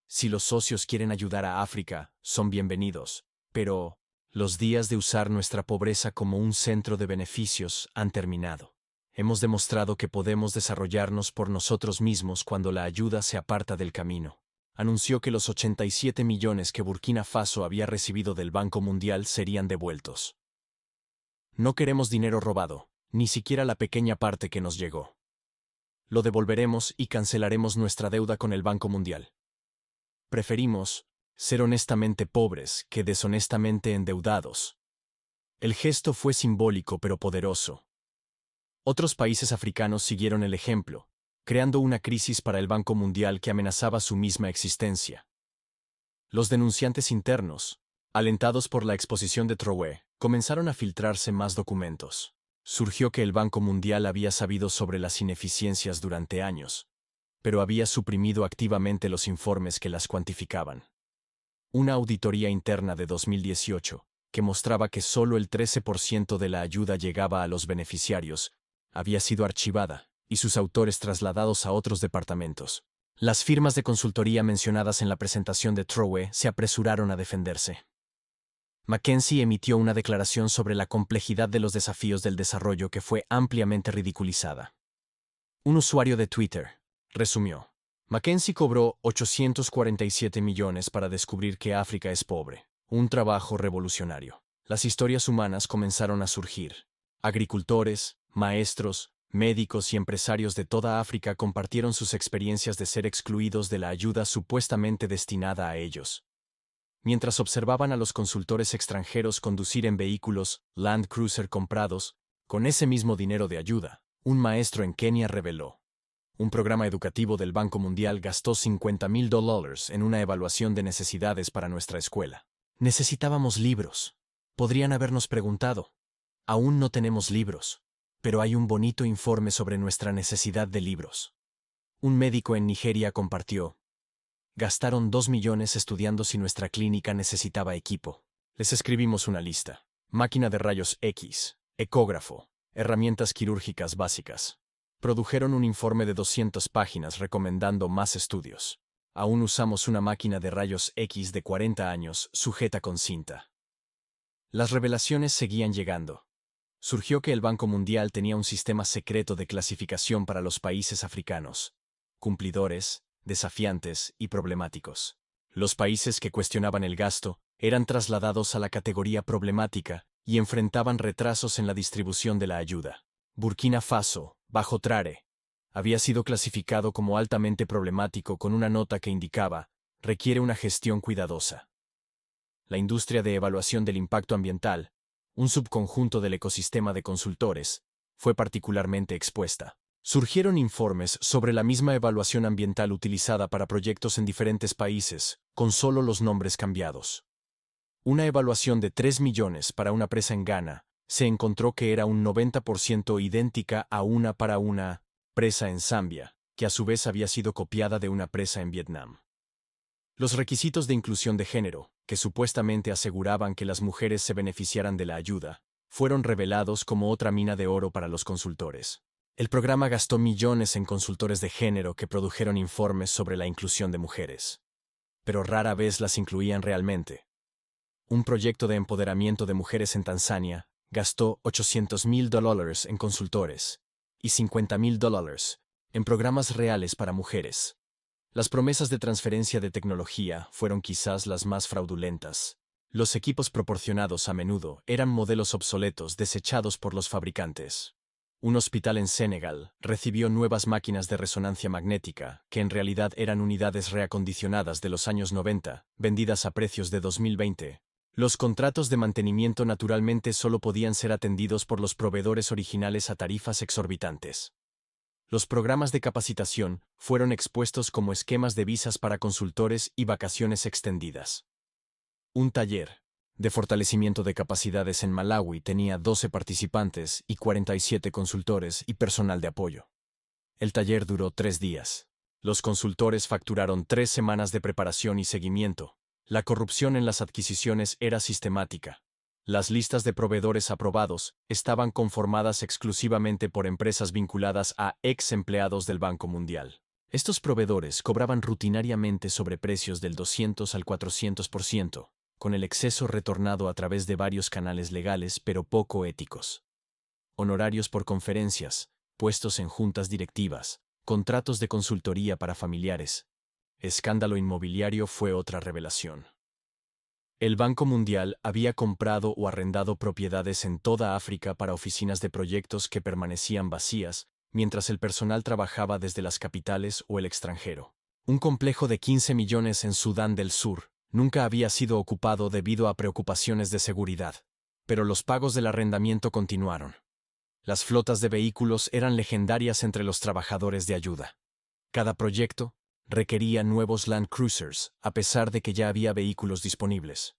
Si los socios quieren ayudar a África, son bienvenidos, pero los días de usar nuestra pobreza como un centro de beneficios han terminado. Hemos demostrado que podemos desarrollarnos por nosotros mismos cuando la ayuda se aparta del camino. Anunció que los 87 millones que Burkina Faso había recibido del Banco Mundial serían devueltos. No queremos dinero robado, ni siquiera la pequeña parte que nos llegó. Lo devolveremos y cancelaremos nuestra deuda con el Banco Mundial. Preferimos ser honestamente pobres que deshonestamente endeudados. El gesto fue simbólico pero poderoso. Otros países africanos siguieron el ejemplo, creando una crisis para el Banco Mundial que amenazaba su misma existencia. Los denunciantes internos, alentados por la exposición de Trowe, comenzaron a filtrarse más documentos. Surgió que el Banco Mundial había sabido sobre las ineficiencias durante años, pero había suprimido activamente los informes que las cuantificaban. Una auditoría interna de 2018, que mostraba que solo el 13% de la ayuda llegaba a los beneficiarios, había sido archivada, y sus autores trasladados a otros departamentos. Las firmas de consultoría mencionadas en la presentación de Trowe se apresuraron a defenderse. McKinsey emitió una declaración sobre la complejidad de los desafíos del desarrollo que fue ampliamente ridiculizada. Un usuario de Twitter resumió: McKinsey cobró 847 millones para descubrir que África es pobre. Un trabajo revolucionario. Las historias humanas comenzaron a surgir. Agricultores, maestros, médicos y empresarios de toda África compartieron sus experiencias de ser excluidos de la ayuda supuestamente destinada a ellos. Mientras observaban a los consultores extranjeros conducir en vehículos Land Cruiser comprados con ese mismo dinero de ayuda, un maestro en Kenia reveló: un programa educativo del Banco Mundial gastó $50,000 en una evaluación de necesidades para nuestra escuela. Necesitábamos libros. Podrían habernos preguntado. Aún no tenemos libros, pero hay un bonito informe sobre nuestra necesidad de libros. Un médico en Nigeria compartió: gastaron 2 millones estudiando si nuestra clínica necesitaba equipo. Les escribimos una lista: máquina de rayos X, ecógrafo, herramientas quirúrgicas básicas. Produjeron un informe de 200 páginas recomendando más estudios. Aún usamos una máquina de rayos X de 40 años sujeta con cinta. Las revelaciones seguían llegando. Surgió que el Banco Mundial tenía un sistema secreto de clasificación para los países africanos: cumplidores, desafiantes y problemáticos. Los países que cuestionaban el gasto eran trasladados a la categoría problemática y enfrentaban retrasos en la distribución de la ayuda. Burkina Faso, bajo Traoré, había sido clasificado como altamente problemático con una nota que indicaba: requiere una gestión cuidadosa. La industria de evaluación del impacto ambiental, un subconjunto del ecosistema de consultores, fue particularmente expuesta. Surgieron informes sobre la misma evaluación ambiental utilizada para proyectos en diferentes países, con solo los nombres cambiados. Una evaluación de 3 millones para una presa en Ghana se encontró que era un 90% idéntica a una para una presa en Zambia, que a su vez había sido copiada de una presa en Vietnam. Los requisitos de inclusión de género, que supuestamente aseguraban que las mujeres se beneficiaran de la ayuda, fueron revelados como otra mina de oro para los consultores. El programa gastó millones en consultores de género que produjeron informes sobre la inclusión de mujeres, pero rara vez las incluían realmente. Un proyecto de empoderamiento de mujeres en Tanzania gastó $800,000 en consultores y $50,000 en programas reales para mujeres. Las promesas de transferencia de tecnología fueron quizás las más fraudulentas. Los equipos proporcionados a menudo eran modelos obsoletos desechados por los fabricantes. Un hospital en Senegal recibió nuevas máquinas de resonancia magnética, que en realidad eran unidades reacondicionadas de los años 90, vendidas a precios de 2020. Los contratos de mantenimiento naturalmente solo podían ser atendidos por los proveedores originales a tarifas exorbitantes. Los programas de capacitación fueron expuestos como esquemas de visas para consultores y vacaciones extendidas. Un taller de fortalecimiento de capacidades en Malawi tenía 12 participantes y 47 consultores y personal de apoyo. El taller duró 3 días. Los consultores facturaron 3 semanas de preparación y seguimiento. La corrupción en las adquisiciones era sistemática. Las listas de proveedores aprobados estaban conformadas exclusivamente por empresas vinculadas a ex empleados del Banco Mundial. Estos proveedores cobraban rutinariamente sobreprecios del 200 al 400%, con el exceso retornado a través de varios canales legales pero poco éticos. Honorarios por conferencias, puestos en juntas directivas, contratos de consultoría para familiares. Escándalo inmobiliario fue otra revelación. El Banco Mundial había comprado o arrendado propiedades en toda África para oficinas de proyectos que permanecían vacías, mientras el personal trabajaba desde las capitales o el extranjero. Un complejo de 15 millones en Sudán del Sur nunca había sido ocupado debido a preocupaciones de seguridad. Pero los pagos del arrendamiento continuaron. Las flotas de vehículos eran legendarias entre los trabajadores de ayuda. Cada proyecto requería nuevos Land Cruisers, a pesar de que ya había vehículos disponibles.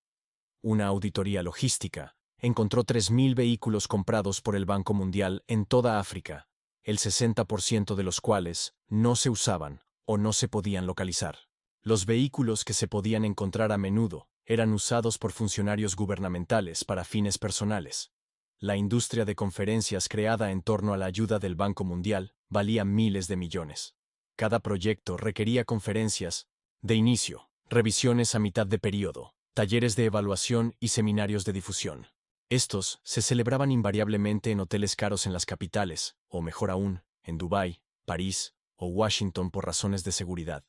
Una auditoría logística encontró 3.000 vehículos comprados por el Banco Mundial en toda África, el 60% de los cuales no se usaban o no se podían localizar. Los vehículos que se podían encontrar a menudo eran usados por funcionarios gubernamentales para fines personales. La industria de conferencias creada en torno a la ayuda del Banco Mundial valía miles de millones. Cada proyecto requería conferencias de inicio, revisiones a mitad de periodo, talleres de evaluación y seminarios de difusión. Estos se celebraban invariablemente en hoteles caros en las capitales, o mejor aún, en Dubái, París o Washington por razones de seguridad.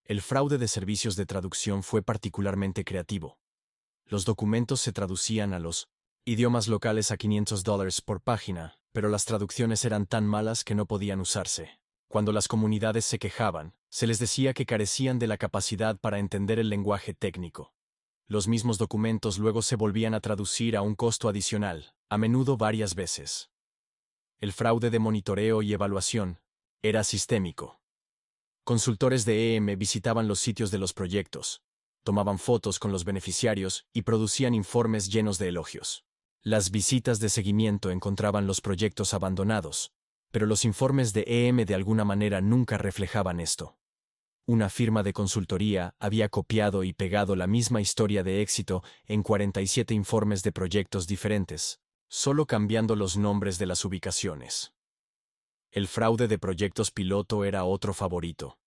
El fraude de servicios de traducción fue particularmente creativo. Los documentos se traducían a los idiomas locales a $500 por página, pero las traducciones eran tan malas que no podían usarse. Cuando las comunidades se quejaban, se les decía que carecían de la capacidad para entender el lenguaje técnico. Los mismos documentos luego se volvían a traducir a un costo adicional, a menudo varias veces. El fraude de monitoreo y evaluación era sistémico. Consultores de EM visitaban los sitios de los proyectos, tomaban fotos con los beneficiarios y producían informes llenos de elogios. Las visitas de seguimiento encontraban los proyectos abandonados, pero los informes de EM de alguna manera nunca reflejaban esto. Una firma de consultoría había copiado y pegado la misma historia de éxito en 47 informes de proyectos diferentes, solo cambiando los nombres de las ubicaciones. El fraude de proyectos piloto era otro favorito.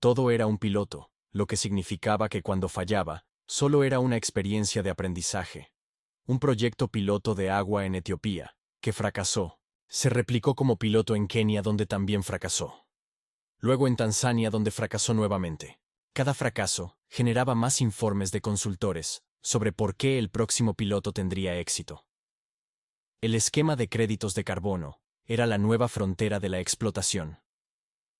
Todo era un piloto, lo que significaba que cuando fallaba, solo era una experiencia de aprendizaje. Un proyecto piloto de agua en Etiopía, que fracasó, se replicó como piloto en Kenia, donde también fracasó. Luego en Tanzania, donde fracasó nuevamente. Cada fracaso generaba más informes de consultores sobre por qué el próximo piloto tendría éxito. El esquema de créditos de carbono era la nueva frontera de la explotación.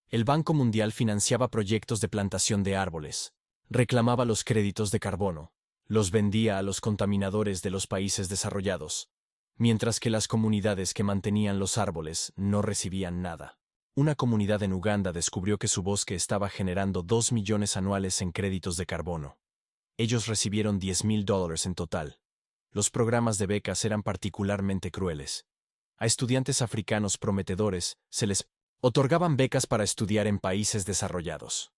El Banco Mundial financiaba proyectos de plantación de árboles, reclamaba los créditos de carbono, los vendía a los contaminadores de los países desarrollados, mientras que las comunidades que mantenían los árboles no recibían nada. Una comunidad en Uganda descubrió que su bosque estaba generando 2 millones anuales en créditos de carbono. Ellos recibieron $10,000 en total. Los programas de becas eran particularmente crueles. A estudiantes africanos prometedores se les otorgaban becas para estudiar en países desarrollados.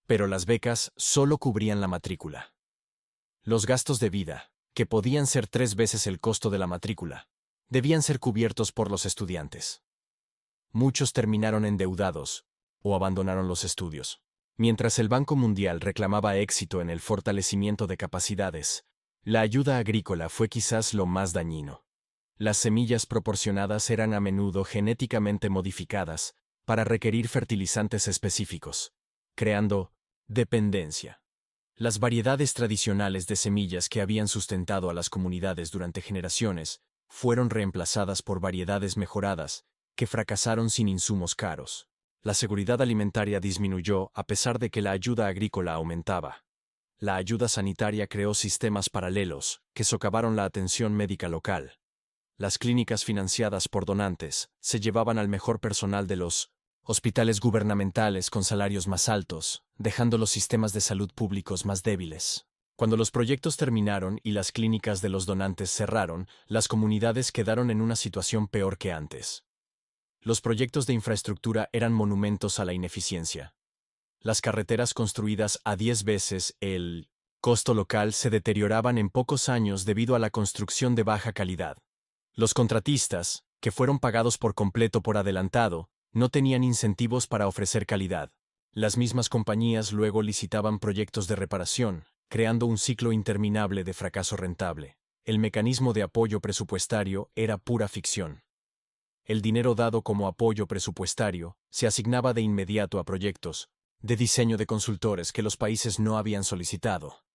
Pero las becas solo cubrían la matrícula. Los gastos de vida, que podían ser 3 veces el costo de la matrícula, debían ser cubiertos por los estudiantes. Muchos terminaron endeudados o abandonaron los estudios. Mientras el Banco Mundial reclamaba éxito en el fortalecimiento de capacidades, la ayuda agrícola fue quizás lo más dañino. Las semillas proporcionadas eran a menudo genéticamente modificadas para requerir fertilizantes específicos, creando dependencia. Las variedades tradicionales de semillas que habían sustentado a las comunidades durante generaciones fueron reemplazadas por variedades mejoradas que fracasaron sin insumos caros. La seguridad alimentaria disminuyó a pesar de que la ayuda agrícola aumentaba. La ayuda sanitaria creó sistemas paralelos que socavaron la atención médica local. Las clínicas financiadas por donantes se llevaban al mejor personal de los hospitales gubernamentales con salarios más altos, dejando los sistemas de salud públicos más débiles. Cuando los proyectos terminaron y las clínicas de los donantes cerraron, las comunidades quedaron en una situación peor que antes. Los proyectos de infraestructura eran monumentos a la ineficiencia. Las carreteras construidas a 10 veces el costo local se deterioraban en pocos años debido a la construcción de baja calidad. Los contratistas, que fueron pagados por completo por adelantado, no tenían incentivos para ofrecer calidad. Las mismas compañías luego licitaban proyectos de reparación, creando un ciclo interminable de fracaso rentable. El mecanismo de apoyo presupuestario era pura ficción. El dinero dado como apoyo presupuestario se asignaba de inmediato a proyectos de diseño de consultores que los países no habían solicitado.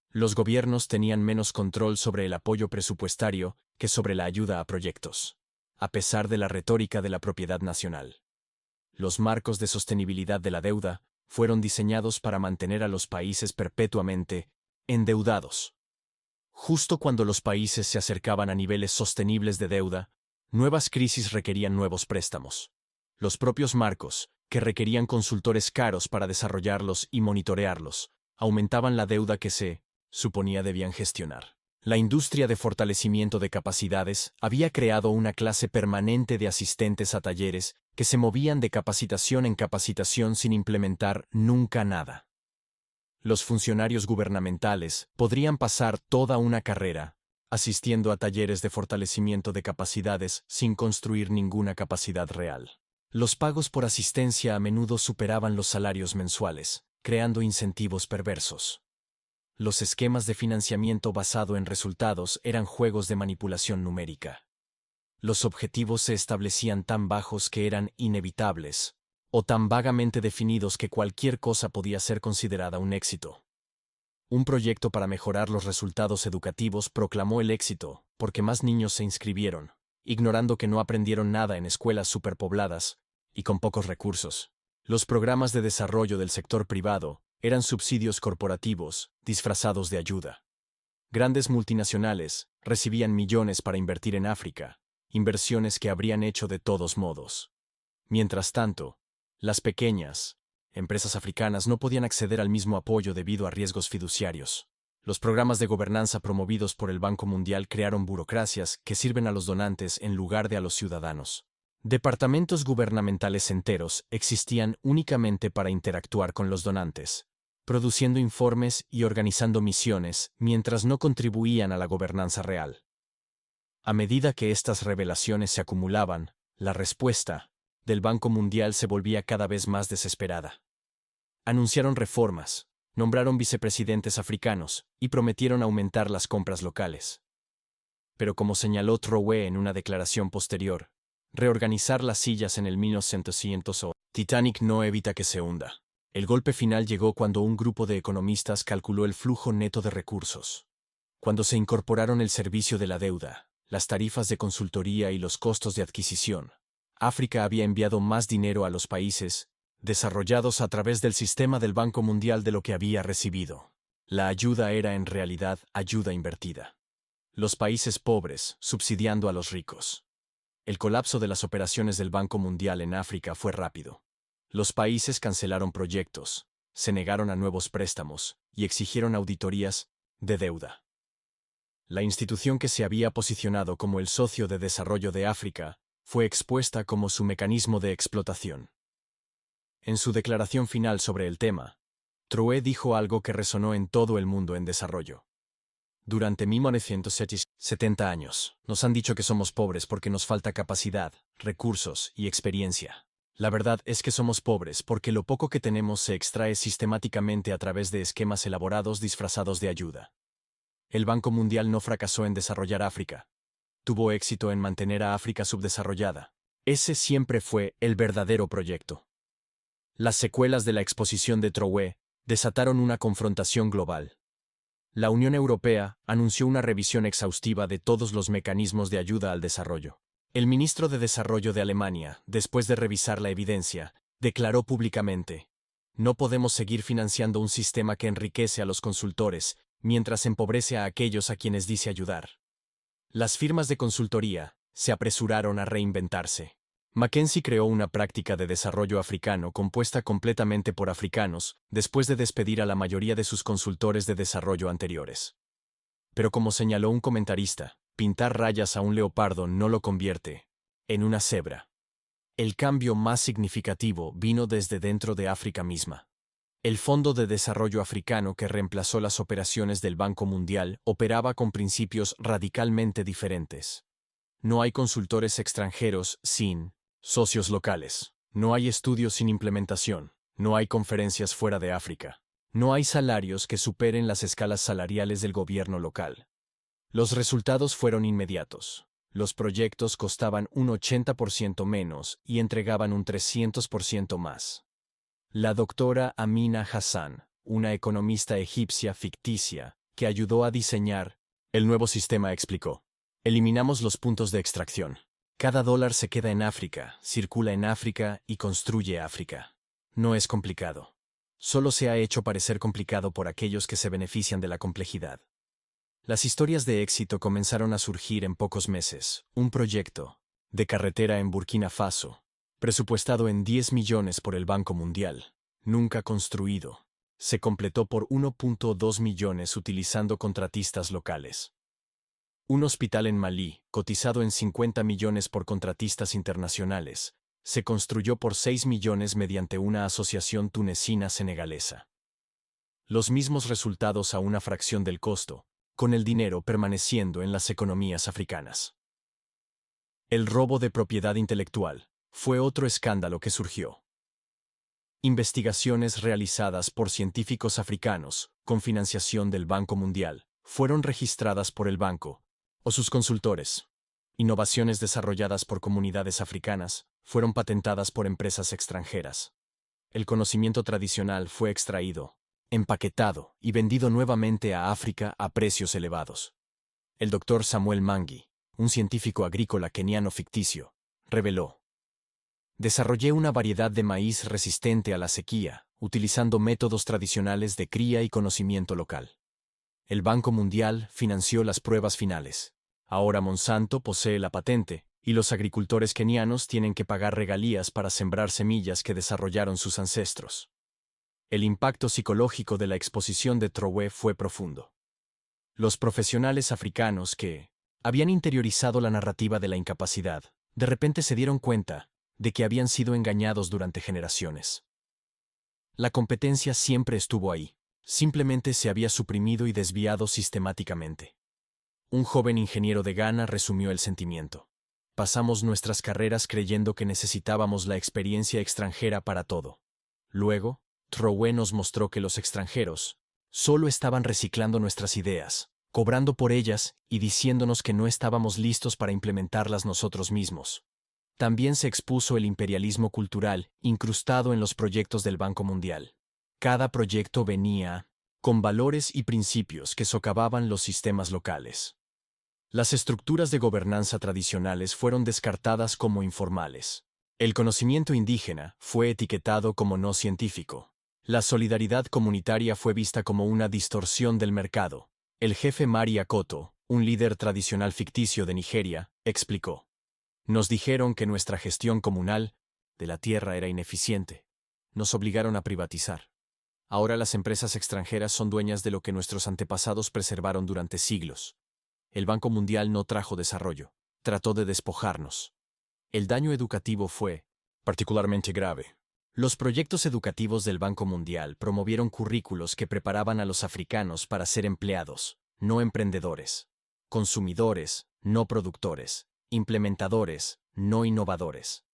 Los gobiernos tenían menos control sobre el apoyo presupuestario que sobre la ayuda a proyectos, a pesar de la retórica de la propiedad nacional. Los marcos de sostenibilidad de la deuda fueron diseñados para mantener a los países perpetuamente endeudados. Justo cuando los países se acercaban a niveles sostenibles de deuda, nuevas crisis requerían nuevos préstamos. Los propios marcos, que requerían consultores caros para desarrollarlos y monitorearlos, aumentaban la deuda que se suponía debían gestionar. La industria de fortalecimiento de capacidades había creado una clase permanente de asistentes a talleres que se movían de capacitación en capacitación sin implementar nunca nada. Los funcionarios gubernamentales podrían pasar toda una carrera asistiendo a talleres de fortalecimiento de capacidades sin construir ninguna capacidad real. Los pagos por asistencia a menudo superaban los salarios mensuales, creando incentivos perversos. Los esquemas de financiamiento basado en resultados eran juegos de manipulación numérica. Los objetivos se establecían tan bajos que eran inevitables, o tan vagamente definidos que cualquier cosa podía ser considerada un éxito. Un proyecto para mejorar los resultados educativos proclamó el éxito porque más niños se inscribieron, ignorando que no aprendieron nada en escuelas superpobladas y con pocos recursos. Los programas de desarrollo del sector privado eran subsidios corporativos disfrazados de ayuda. Grandes multinacionales recibían millones para invertir en África, inversiones que habrían hecho de todos modos. Mientras tanto, las pequeñas empresas africanas no podían acceder al mismo apoyo debido a riesgos fiduciarios. Los programas de gobernanza promovidos por el Banco Mundial crearon burocracias que sirven a los donantes en lugar de a los ciudadanos. Departamentos gubernamentales enteros existían únicamente para interactuar con los donantes, produciendo informes y organizando misiones mientras no contribuían a la gobernanza real. A medida que estas revelaciones se acumulaban, la respuesta del Banco Mundial se volvía cada vez más desesperada. Anunciaron reformas, nombraron vicepresidentes africanos y prometieron aumentar las compras locales. Pero como señaló Trowe en una declaración posterior, reorganizar las sillas en el 1900 o Titanic no evita que se hunda. El golpe final llegó cuando un grupo de economistas calculó el flujo neto de recursos. Cuando se incorporaron el servicio de la deuda, las tarifas de consultoría y los costos de adquisición, África había enviado más dinero a los países desarrollados a través del sistema del Banco Mundial de lo que había recibido. La ayuda era en realidad ayuda invertida. Los países pobres subsidiando a los ricos. El colapso de las operaciones del Banco Mundial en África fue rápido. Los países cancelaron proyectos, se negaron a nuevos préstamos y exigieron auditorías de deuda. La institución que se había posicionado como el socio de desarrollo de África fue expuesta como su mecanismo de explotación. En su declaración final sobre el tema, Trowe dijo algo que resonó en todo el mundo en desarrollo. Durante 1970 años, nos han dicho que somos pobres porque nos falta capacidad, recursos y experiencia. La verdad es que somos pobres porque lo poco que tenemos se extrae sistemáticamente a través de esquemas elaborados disfrazados de ayuda. El Banco Mundial no fracasó en desarrollar África. Tuvo éxito en mantener a África subdesarrollada. Ese siempre fue el verdadero proyecto. Las secuelas de la exposición de Trowe desataron una confrontación global. La Unión Europea anunció una revisión exhaustiva de todos los mecanismos de ayuda al desarrollo. El ministro de Desarrollo de Alemania, después de revisar la evidencia, declaró públicamente: no podemos seguir financiando un sistema que enriquece a los consultores mientras empobrece a aquellos a quienes dice ayudar. Las firmas de consultoría se apresuraron a reinventarse. Mackenzie creó una práctica de desarrollo africano compuesta completamente por africanos, después de despedir a la mayoría de sus consultores de desarrollo anteriores. Pero como señaló un comentarista, pintar rayas a un leopardo no lo convierte en una cebra. El cambio más significativo vino desde dentro de África misma. El Fondo de Desarrollo Africano, que reemplazó las operaciones del Banco Mundial, operaba con principios radicalmente diferentes. No hay consultores extranjeros sin socios locales. No hay estudios sin implementación. No hay conferencias fuera de África. No hay salarios que superen las escalas salariales del gobierno local. Los resultados fueron inmediatos. Los proyectos costaban un 80% menos y entregaban un 300% más. La doctora Amina Hassan, una economista egipcia ficticia, que ayudó a diseñar el nuevo sistema, explicó: eliminamos los puntos de extracción. Cada dólar se queda en África, circula en África y construye África. No es complicado. Solo se ha hecho parecer complicado por aquellos que se benefician de la complejidad. Las historias de éxito comenzaron a surgir en pocos meses. Un proyecto de carretera en Burkina Faso, presupuestado en 10 millones por el Banco Mundial, nunca construido, se completó por 1.2 millones utilizando contratistas locales. Un hospital en Malí, cotizado en 50 millones por contratistas internacionales, se construyó por 6 millones mediante una asociación tunecina-senegalesa. Los mismos resultados a una fracción del costo, con el dinero permaneciendo en las economías africanas. El robo de propiedad intelectual fue otro escándalo que surgió. Investigaciones realizadas por científicos africanos, con financiación del Banco Mundial, fueron registradas por el banco o sus consultores. Innovaciones desarrolladas por comunidades africanas fueron patentadas por empresas extranjeras. El conocimiento tradicional fue extraído, empaquetado y vendido nuevamente a África a precios elevados. El doctor Samuel Mangi, un científico agrícola keniano ficticio, reveló: desarrollé una variedad de maíz resistente a la sequía, utilizando métodos tradicionales de cría y conocimiento local. El Banco Mundial financió las pruebas finales. Ahora Monsanto posee la patente, y los agricultores kenianos tienen que pagar regalías para sembrar semillas que desarrollaron sus ancestros. El impacto psicológico de la exposición de Trowe fue profundo. Los profesionales africanos que habían interiorizado la narrativa de la incapacidad, de repente se dieron cuenta de que habían sido engañados durante generaciones. La competencia siempre estuvo ahí, simplemente se había suprimido y desviado sistemáticamente. Un joven ingeniero de Ghana resumió el sentimiento: Pasamos nuestras carreras creyendo que necesitábamos la experiencia extranjera para todo. Luego, Troué nos mostró que los extranjeros solo estaban reciclando nuestras ideas, cobrando por ellas y diciéndonos que no estábamos listos para implementarlas nosotros mismos. También se expuso el imperialismo cultural incrustado en los proyectos del Banco Mundial. Cada proyecto venía con valores y principios que socavaban los sistemas locales. Las estructuras de gobernanza tradicionales fueron descartadas como informales. El conocimiento indígena fue etiquetado como no científico. La solidaridad comunitaria fue vista como una distorsión del mercado. El jefe Mari Akoto, un líder tradicional ficticio de Nigeria, explicó: "Nos dijeron que nuestra gestión comunal de la tierra era ineficiente. Nos obligaron a privatizar. Ahora las empresas extranjeras son dueñas de lo que nuestros antepasados preservaron durante siglos. El Banco Mundial no trajo desarrollo, trató de despojarnos. El daño educativo fue particularmente grave. Los proyectos educativos del Banco Mundial promovieron currículos que preparaban a los africanos para ser empleados, no emprendedores, consumidores, no productores, implementadores, no innovadores.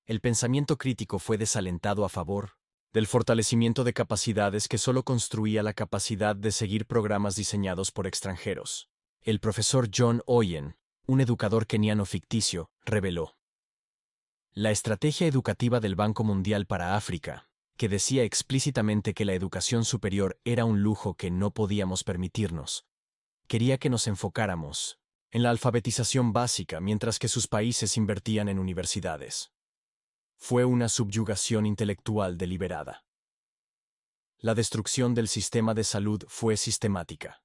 El pensamiento crítico fue desalentado a favor del fortalecimiento de capacidades que solo construía la capacidad de seguir programas diseñados por extranjeros. El profesor John Oyen, un educador keniano ficticio, reveló: la estrategia educativa del Banco Mundial para África, que decía explícitamente que la educación superior era un lujo que no podíamos permitirnos, quería que nos enfocáramos en la alfabetización básica mientras que sus países invertían en universidades. Fue una subyugación intelectual deliberada. La destrucción del sistema de salud fue sistemática.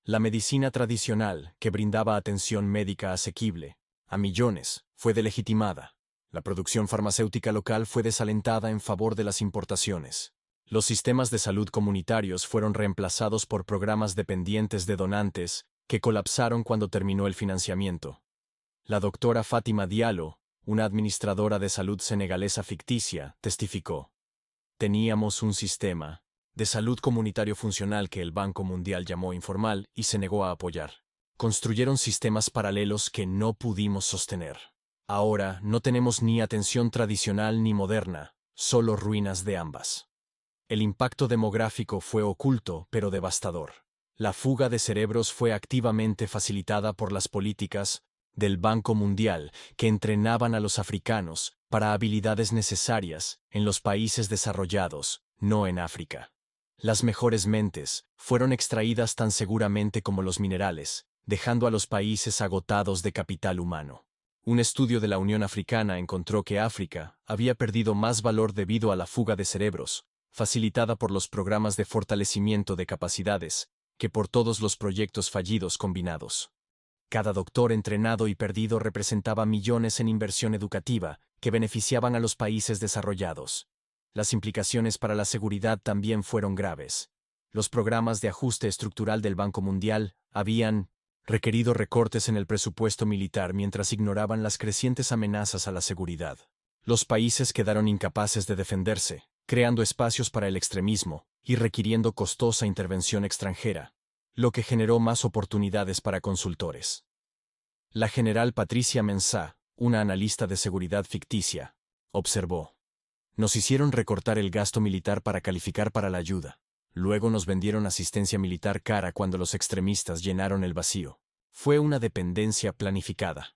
La medicina tradicional, que brindaba atención médica asequible a millones, fue delegitimada. La producción farmacéutica local fue desalentada en favor de las importaciones. Los sistemas de salud comunitarios fueron reemplazados por programas dependientes de donantes que colapsaron cuando terminó el financiamiento. La doctora Fátima Diallo, una administradora de salud senegalesa ficticia, testificó: teníamos un sistema de salud comunitario funcional que el Banco Mundial llamó informal y se negó a apoyar. Construyeron sistemas paralelos que no pudimos sostener. Ahora no tenemos ni atención tradicional ni moderna, solo ruinas de ambas. El impacto demográfico fue oculto pero devastador. La fuga de cerebros fue activamente facilitada por las políticas del Banco Mundial que entrenaban a los africanos para habilidades necesarias en los países desarrollados, no en África. Las mejores mentes fueron extraídas tan seguramente como los minerales, dejando a los países agotados de capital humano. Un estudio de la Unión Africana encontró que África había perdido más valor debido a la fuga de cerebros, facilitada por los programas de fortalecimiento de capacidades, que por todos los proyectos fallidos combinados. Cada doctor entrenado y perdido representaba millones en inversión educativa que beneficiaban a los países desarrollados. Las implicaciones para la seguridad también fueron graves. Los programas de ajuste estructural del Banco Mundial habían requerido recortes en el presupuesto militar mientras ignoraban las crecientes amenazas a la seguridad. Los países quedaron incapaces de defenderse, creando espacios para el extremismo y requiriendo costosa intervención extranjera, lo que generó más oportunidades para consultores. La general Patricia Mensah, una analista de seguridad ficticia, observó: nos hicieron recortar el gasto militar para calificar para la ayuda. Luego nos vendieron asistencia militar cara cuando los extremistas llenaron el vacío. Fue una dependencia planificada.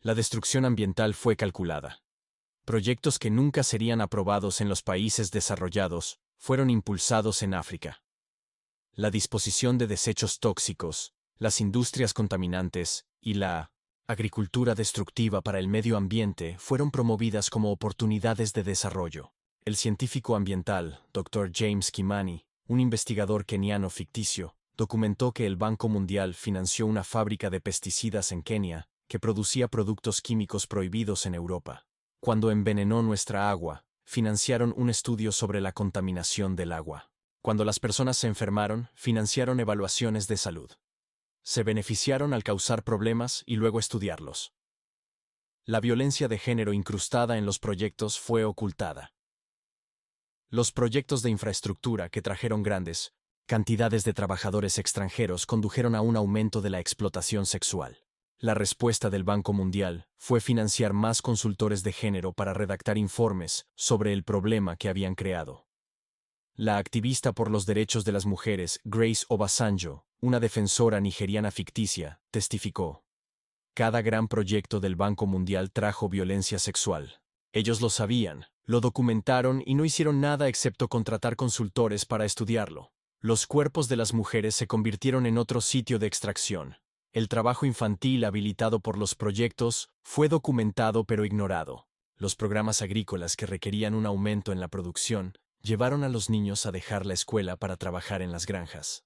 La destrucción ambiental fue calculada. Proyectos que nunca serían aprobados en los países desarrollados fueron impulsados en África. La disposición de desechos tóxicos, las industrias contaminantes y la agricultura destructiva para el medio ambiente fueron promovidas como oportunidades de desarrollo. El científico ambiental, Dr. James Kimani, un investigador keniano ficticio, documentó que el Banco Mundial financió una fábrica de pesticidas en Kenia que producía productos químicos prohibidos en Europa. Cuando envenenó nuestra agua, financiaron un estudio sobre la contaminación del agua. Cuando las personas se enfermaron, financiaron evaluaciones de salud. Se beneficiaron al causar problemas y luego estudiarlos. La violencia de género incrustada en los proyectos fue ocultada. Los proyectos de infraestructura que trajeron grandes cantidades de trabajadores extranjeros condujeron a un aumento de la explotación sexual. La respuesta del Banco Mundial fue financiar más consultores de género para redactar informes sobre el problema que habían creado. La activista por los derechos de las mujeres, Grace Obasanjo, una defensora nigeriana ficticia, testificó: cada gran proyecto del Banco Mundial trajo violencia sexual. Ellos lo sabían, lo documentaron y no hicieron nada excepto contratar consultores para estudiarlo. Los cuerpos de las mujeres se convirtieron en otro sitio de extracción. El trabajo infantil habilitado por los proyectos fue documentado pero ignorado. Los programas agrícolas que requerían un aumento en la producción llevaron a los niños a dejar la escuela para trabajar en las granjas.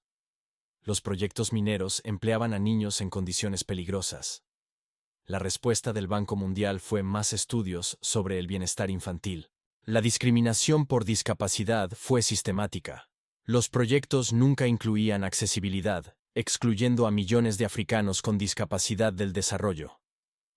Los proyectos mineros empleaban a niños en condiciones peligrosas. La respuesta del Banco Mundial fue más estudios sobre el bienestar infantil. La discriminación por discapacidad fue sistemática. Los proyectos nunca incluían accesibilidad, excluyendo a millones de africanos con discapacidad del desarrollo.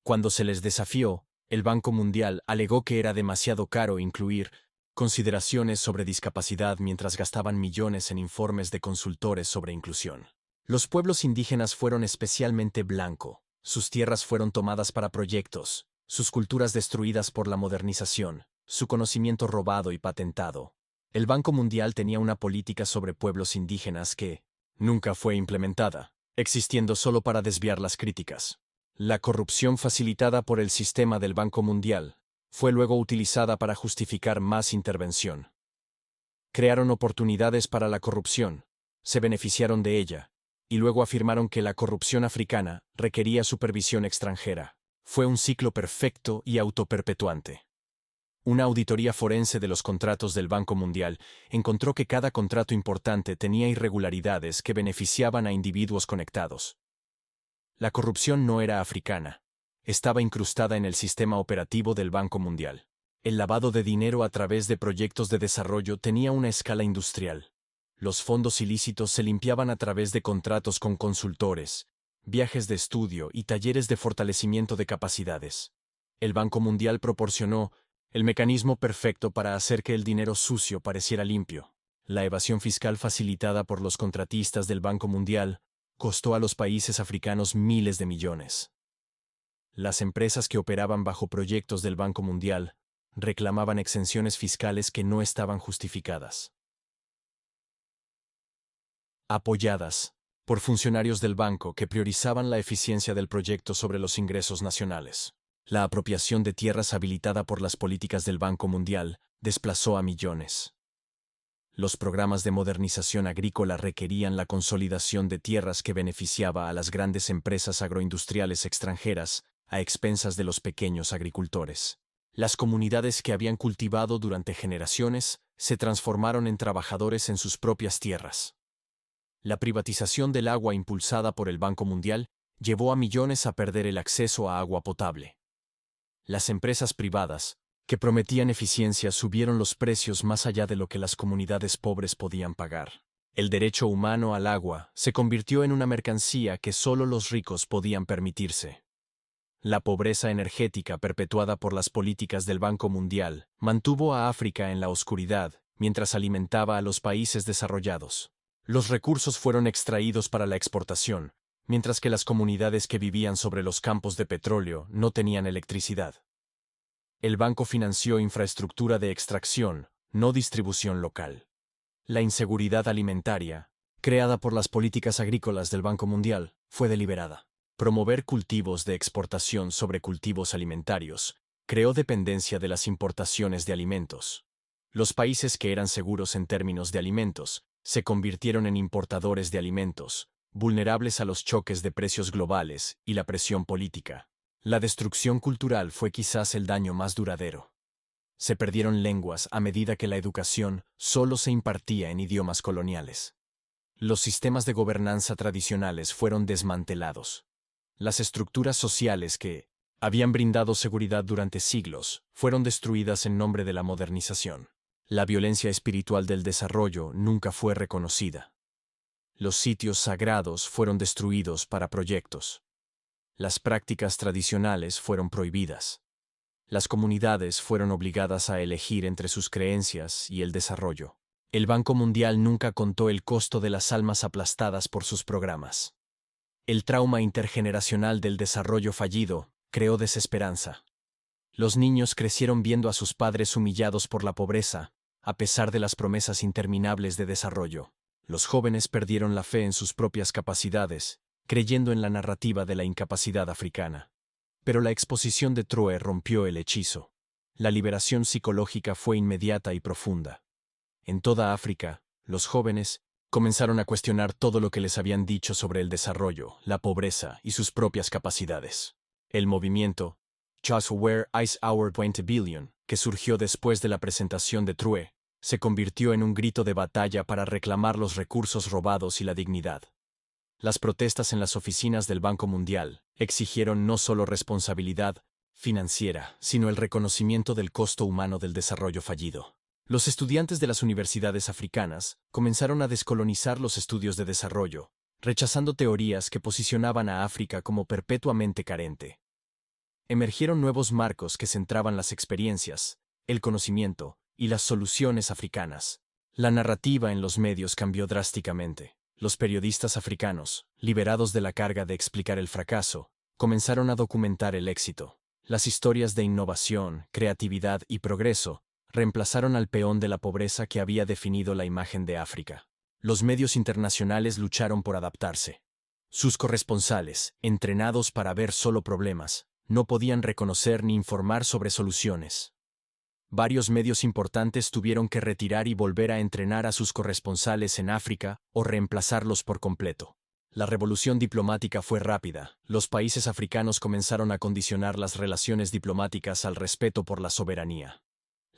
Cuando se les desafió, el Banco Mundial alegó que era demasiado caro incluir consideraciones sobre discapacidad mientras gastaban millones en informes de consultores sobre inclusión. Los pueblos indígenas fueron especialmente blanco. Sus tierras fueron tomadas para proyectos, sus culturas destruidas por la modernización, su conocimiento robado y patentado. El Banco Mundial tenía una política sobre pueblos indígenas que nunca fue implementada, existiendo solo para desviar las críticas. La corrupción facilitada por el sistema del Banco Mundial fue luego utilizada para justificar más intervención. Crearon oportunidades para la corrupción, se beneficiaron de ella, y luego afirmaron que la corrupción africana requería supervisión extranjera. Fue un ciclo perfecto y autoperpetuante. Una auditoría forense de los contratos del Banco Mundial encontró que cada contrato importante tenía irregularidades que beneficiaban a individuos conectados. La corrupción no era africana. Estaba incrustada en el sistema operativo del Banco Mundial. El lavado de dinero a través de proyectos de desarrollo tenía una escala industrial. Los fondos ilícitos se limpiaban a través de contratos con consultores, viajes de estudio y talleres de fortalecimiento de capacidades. El Banco Mundial proporcionó el mecanismo perfecto para hacer que el dinero sucio pareciera limpio. La evasión fiscal facilitada por los contratistas del Banco Mundial costó a los países africanos miles de millones. Las empresas que operaban bajo proyectos del Banco Mundial reclamaban exenciones fiscales que no estaban justificadas. Apoyadas por funcionarios del banco que priorizaban la eficiencia del proyecto sobre los ingresos nacionales. La apropiación de tierras habilitada por las políticas del Banco Mundial desplazó a millones. Los programas de modernización agrícola requerían la consolidación de tierras que beneficiaba a las grandes empresas agroindustriales extranjeras a expensas de los pequeños agricultores. Las comunidades que habían cultivado durante generaciones se transformaron en trabajadores en sus propias tierras. La privatización del agua impulsada por el Banco Mundial llevó a millones a perder el acceso a agua potable. Las empresas privadas, que prometían eficiencia, subieron los precios más allá de lo que las comunidades pobres podían pagar. El derecho humano al agua se convirtió en una mercancía que solo los ricos podían permitirse. La pobreza energética perpetuada por las políticas del Banco Mundial mantuvo a África en la oscuridad mientras alimentaba a los países desarrollados. Los recursos fueron extraídos para la exportación, mientras que las comunidades que vivían sobre los campos de petróleo no tenían electricidad. El banco financió infraestructura de extracción, no distribución local. La inseguridad alimentaria, creada por las políticas agrícolas del Banco Mundial, fue deliberada. Promover cultivos de exportación sobre cultivos alimentarios creó dependencia de las importaciones de alimentos. Los países que eran seguros en términos de alimentos se convirtieron en importadores de alimentos, vulnerables a los choques de precios globales y la presión política. La destrucción cultural fue quizás el daño más duradero. Se perdieron lenguas a medida que la educación solo se impartía en idiomas coloniales. Los sistemas de gobernanza tradicionales fueron desmantelados. Las estructuras sociales que habían brindado seguridad durante siglos fueron destruidas en nombre de la modernización. La violencia espiritual del desarrollo nunca fue reconocida. Los sitios sagrados fueron destruidos para proyectos. Las prácticas tradicionales fueron prohibidas. Las comunidades fueron obligadas a elegir entre sus creencias y el desarrollo. El Banco Mundial nunca contó el costo de las almas aplastadas por sus programas. El trauma intergeneracional del desarrollo fallido creó desesperanza. Los niños crecieron viendo a sus padres humillados por la pobreza, a pesar de las promesas interminables de desarrollo. Los jóvenes perdieron la fe en sus propias capacidades, creyendo en la narrativa de la incapacidad africana. Pero la exposición de Troe rompió el hechizo. La liberación psicológica fue inmediata y profunda. En toda África, los jóvenes comenzaron a cuestionar todo lo que les habían dicho sobre el desarrollo, la pobreza y sus propias capacidades. El movimiento Just Where is Our 20 Billion, que surgió después de la presentación de Troe, se convirtió en un grito de batalla para reclamar los recursos robados y la dignidad. Las protestas en las oficinas del Banco Mundial exigieron no solo responsabilidad financiera, sino el reconocimiento del costo humano del desarrollo fallido. Los estudiantes de las universidades africanas comenzaron a descolonizar los estudios de desarrollo, rechazando teorías que posicionaban a África como perpetuamente carente. Emergieron nuevos marcos que centraban las experiencias, el conocimiento y las soluciones africanas. La narrativa en los medios cambió drásticamente. Los periodistas africanos, liberados de la carga de explicar el fracaso, comenzaron a documentar el éxito. Las historias de innovación, creatividad y progreso reemplazaron al peón de la pobreza que había definido la imagen de África. Los medios internacionales lucharon por adaptarse. Sus corresponsales, entrenados para ver solo problemas, no podían reconocer ni informar sobre soluciones. Varios medios importantes tuvieron que retirar y volver a entrenar a sus corresponsales en África o reemplazarlos por completo. La revolución diplomática fue rápida. Los países africanos comenzaron a condicionar las relaciones diplomáticas al respeto por la soberanía.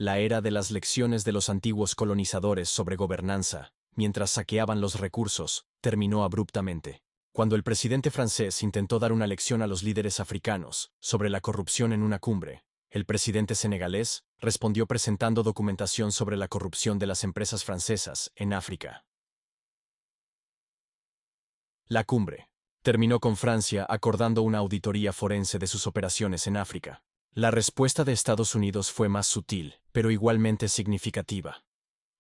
La era de las lecciones de los antiguos colonizadores sobre gobernanza, mientras saqueaban los recursos, terminó abruptamente. Cuando el presidente francés intentó dar una lección a los líderes africanos sobre la corrupción en una cumbre, el presidente senegalés respondió presentando documentación sobre la corrupción de las empresas francesas en África. La cumbre terminó con Francia acordando una auditoría forense de sus operaciones en África. La respuesta de Estados Unidos fue más sutil, pero igualmente significativa.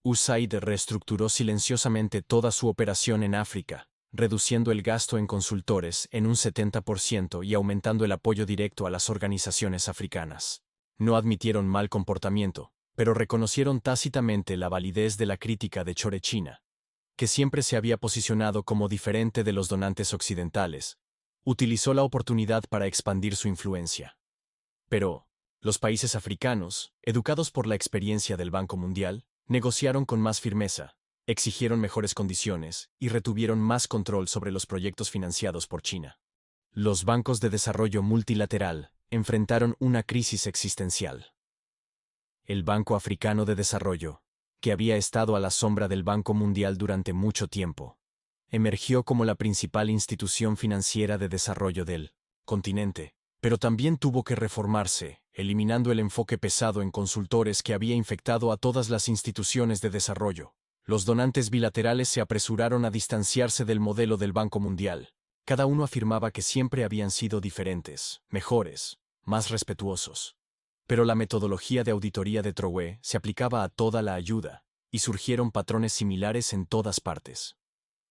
USAID reestructuró silenciosamente toda su operación en África, reduciendo el gasto en consultores en un 70% y aumentando el apoyo directo a las organizaciones africanas. No admitieron mal comportamiento, pero reconocieron tácitamente la validez de la crítica de Chorechina, que siempre se había posicionado como diferente de los donantes occidentales. Utilizó la oportunidad para expandir su influencia. Pero los países africanos, educados por la experiencia del Banco Mundial, negociaron con más firmeza, exigieron mejores condiciones y retuvieron más control sobre los proyectos financiados por China. Los bancos de desarrollo multilateral enfrentaron una crisis existencial. El Banco Africano de Desarrollo, que había estado a la sombra del Banco Mundial durante mucho tiempo, emergió como la principal institución financiera de desarrollo del continente, pero también tuvo que reformarse, eliminando el enfoque pesado en consultores que había infectado a todas las instituciones de desarrollo. Los donantes bilaterales se apresuraron a distanciarse del modelo del Banco Mundial. Cada uno afirmaba que siempre habían sido diferentes, mejores, más respetuosos. Pero la metodología de auditoría de Troe se aplicaba a toda la ayuda, y surgieron patrones similares en todas partes.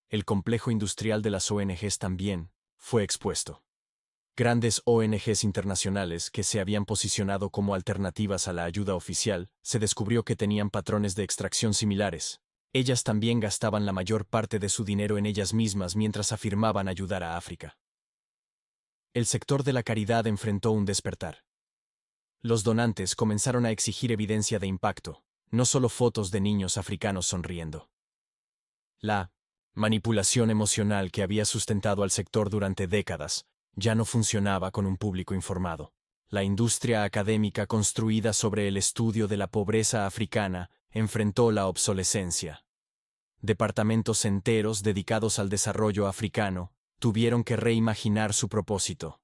El complejo industrial de las ONGs también fue expuesto. Grandes ONGs internacionales que se habían posicionado como alternativas a la ayuda oficial, se descubrió que tenían patrones de extracción similares. Ellas también gastaban la mayor parte de su dinero en ellas mismas mientras afirmaban ayudar a África. El sector de la caridad enfrentó un despertar. Los donantes comenzaron a exigir evidencia de impacto, no solo fotos de niños africanos sonriendo. La manipulación emocional que había sustentado al sector durante décadas ya no funcionaba con un público informado. La industria académica construida sobre el estudio de la pobreza africana enfrentó la obsolescencia. Departamentos enteros dedicados al desarrollo africano tuvieron que reimaginar su propósito.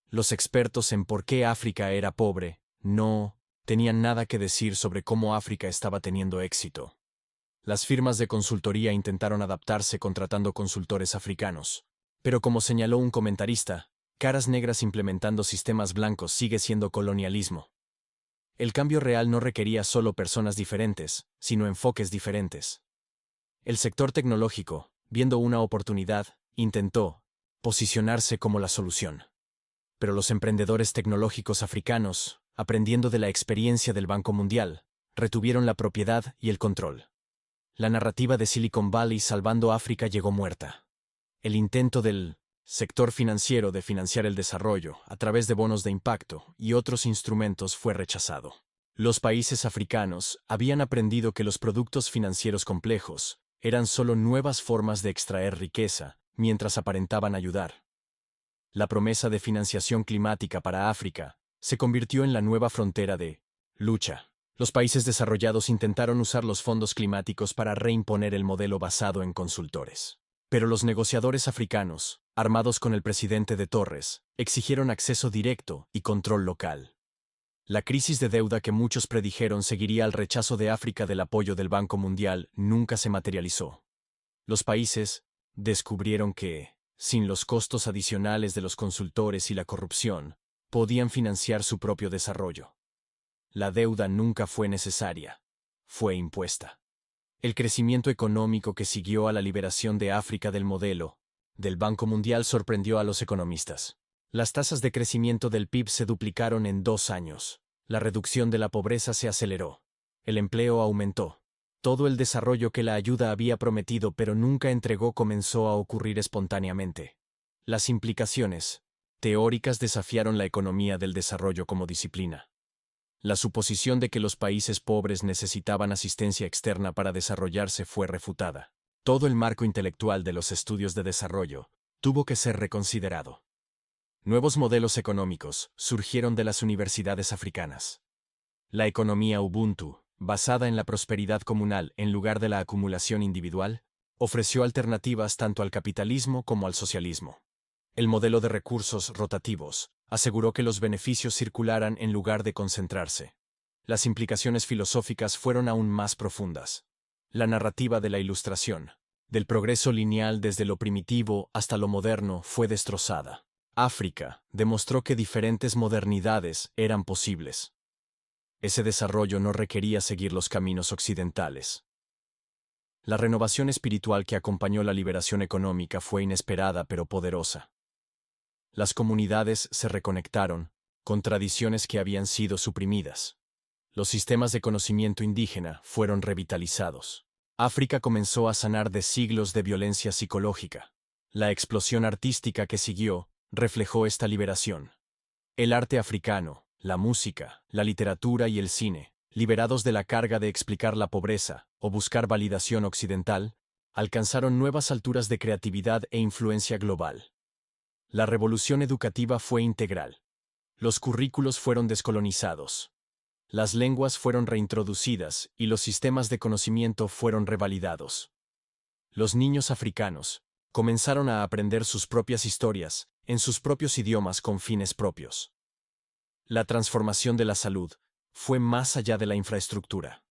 Los expertos en por qué África era pobre no tenían nada que decir sobre cómo África estaba teniendo éxito. Las firmas de consultoría intentaron adaptarse contratando consultores africanos. Pero como señaló un comentarista, caras negras implementando sistemas blancos sigue siendo colonialismo. El cambio real no requería solo personas diferentes, sino enfoques diferentes. El sector tecnológico, viendo una oportunidad, intentó posicionarse como la solución. Pero los emprendedores tecnológicos africanos, aprendiendo de la experiencia del Banco Mundial, retuvieron la propiedad y el control. La narrativa de Silicon Valley salvando África llegó muerta. El intento del sector financiero de financiar el desarrollo a través de bonos de impacto y otros instrumentos fue rechazado. Los países africanos habían aprendido que los productos financieros complejos eran solo nuevas formas de extraer riqueza, mientras aparentaban ayudar. La promesa de financiación climática para África se convirtió en la nueva frontera de lucha. Los países desarrollados intentaron usar los fondos climáticos para reimponer el modelo basado en consultores. Pero los negociadores africanos, armados con el presidente de Torres, exigieron acceso directo y control local. La crisis de deuda que muchos predijeron seguiría al rechazo de África del apoyo del Banco Mundial nunca se materializó. Los países descubrieron que, sin los costos adicionales de los consultores y la corrupción, podían financiar su propio desarrollo. La deuda nunca fue necesaria, fue impuesta. El crecimiento económico que siguió a la liberación de África del modelo del Banco Mundial sorprendió a los economistas. Las tasas de crecimiento del PIB se duplicaron en 2 años. La reducción de la pobreza se aceleró. El empleo aumentó. Todo el desarrollo que la ayuda había prometido pero nunca entregó comenzó a ocurrir espontáneamente. Las implicaciones teóricas desafiaron la economía del desarrollo como disciplina. La suposición de que los países pobres necesitaban asistencia externa para desarrollarse fue refutada. Todo el marco intelectual de los estudios de desarrollo tuvo que ser reconsiderado. Nuevos modelos económicos surgieron de las universidades africanas. La economía Ubuntu, basada en la prosperidad comunal en lugar de la acumulación individual, ofreció alternativas tanto al capitalismo como al socialismo. El modelo de recursos rotativos aseguró que los beneficios circularan en lugar de concentrarse. Las implicaciones filosóficas fueron aún más profundas. La narrativa de la Ilustración, del progreso lineal desde lo primitivo hasta lo moderno, fue destrozada. África demostró que diferentes modernidades eran posibles. Ese desarrollo no requería seguir los caminos occidentales. La renovación espiritual que acompañó la liberación económica fue inesperada pero poderosa. Las comunidades se reconectaron con tradiciones que habían sido suprimidas. Los sistemas de conocimiento indígena fueron revitalizados. África comenzó a sanar de siglos de violencia psicológica. La explosión artística que siguió reflejó esta liberación. El arte africano, la música, la literatura y el cine, liberados de la carga de explicar la pobreza o buscar validación occidental, alcanzaron nuevas alturas de creatividad e influencia global. La revolución educativa fue integral. Los currículos fueron descolonizados. Las lenguas fueron reintroducidas y los sistemas de conocimiento fueron revalidados. Los niños africanos comenzaron a aprender sus propias historias en sus propios idiomas con fines propios. La transformación de la salud fue más allá de la infraestructura.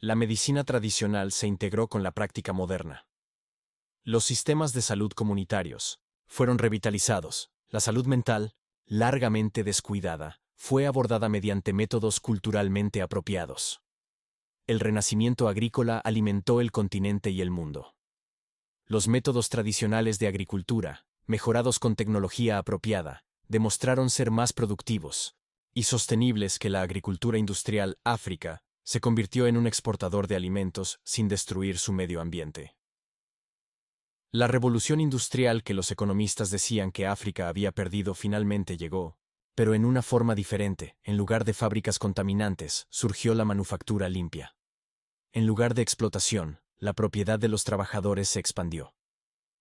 La medicina tradicional se integró con la práctica moderna. Los sistemas de salud comunitarios fueron revitalizados. La salud mental, largamente descuidada, fue abordada mediante métodos culturalmente apropiados. El renacimiento agrícola alimentó el continente y el mundo. Los métodos tradicionales de agricultura, mejorados con tecnología apropiada, demostraron ser más productivos y sostenibles que la agricultura industrial. África se convirtió en un exportador de alimentos sin destruir su medio ambiente. La revolución industrial que los economistas decían que África había perdido finalmente llegó, pero en una forma diferente. En lugar de fábricas contaminantes, surgió la manufactura limpia. En lugar de explotación, la propiedad de los trabajadores se expandió.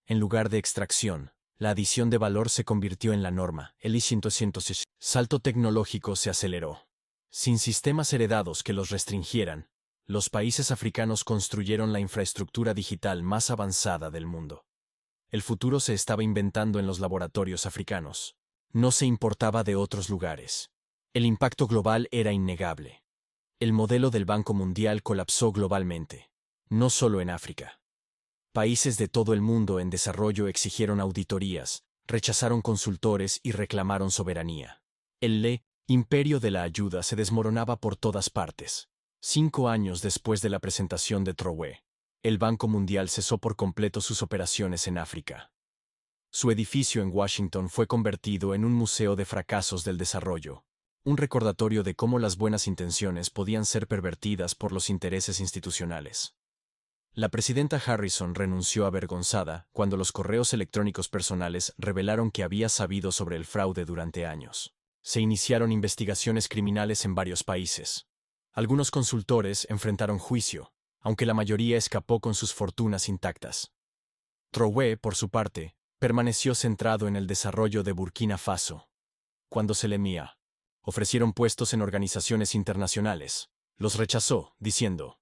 En lugar de extracción, la adición de valor se convirtió en la norma. El salto tecnológico se aceleró. Sin sistemas heredados que los restringieran, los países africanos construyeron la infraestructura digital más avanzada del mundo. El futuro se estaba inventando en los laboratorios africanos. No se importaba de otros lugares. El impacto global era innegable. El modelo del Banco Mundial colapsó globalmente, no solo en África. Países de todo el mundo en desarrollo exigieron auditorías, rechazaron consultores y reclamaron soberanía. El imperio de la ayuda se desmoronaba por todas partes. 5 años después de la presentación de Trowe, el Banco Mundial cesó por completo sus operaciones en África. Su edificio en Washington fue convertido en un museo de fracasos del desarrollo, un recordatorio de cómo las buenas intenciones podían ser pervertidas por los intereses institucionales. La presidenta Harrison renunció avergonzada cuando los correos electrónicos personales revelaron que había sabido sobre el fraude durante años. Se iniciaron investigaciones criminales en varios países. Algunos consultores enfrentaron juicio, aunque la mayoría escapó con sus fortunas intactas. Traoré, por su parte, permaneció centrado en el desarrollo de Burkina Faso. Cuando se le ofrecieron puestos en organizaciones internacionales, los rechazó, diciendo: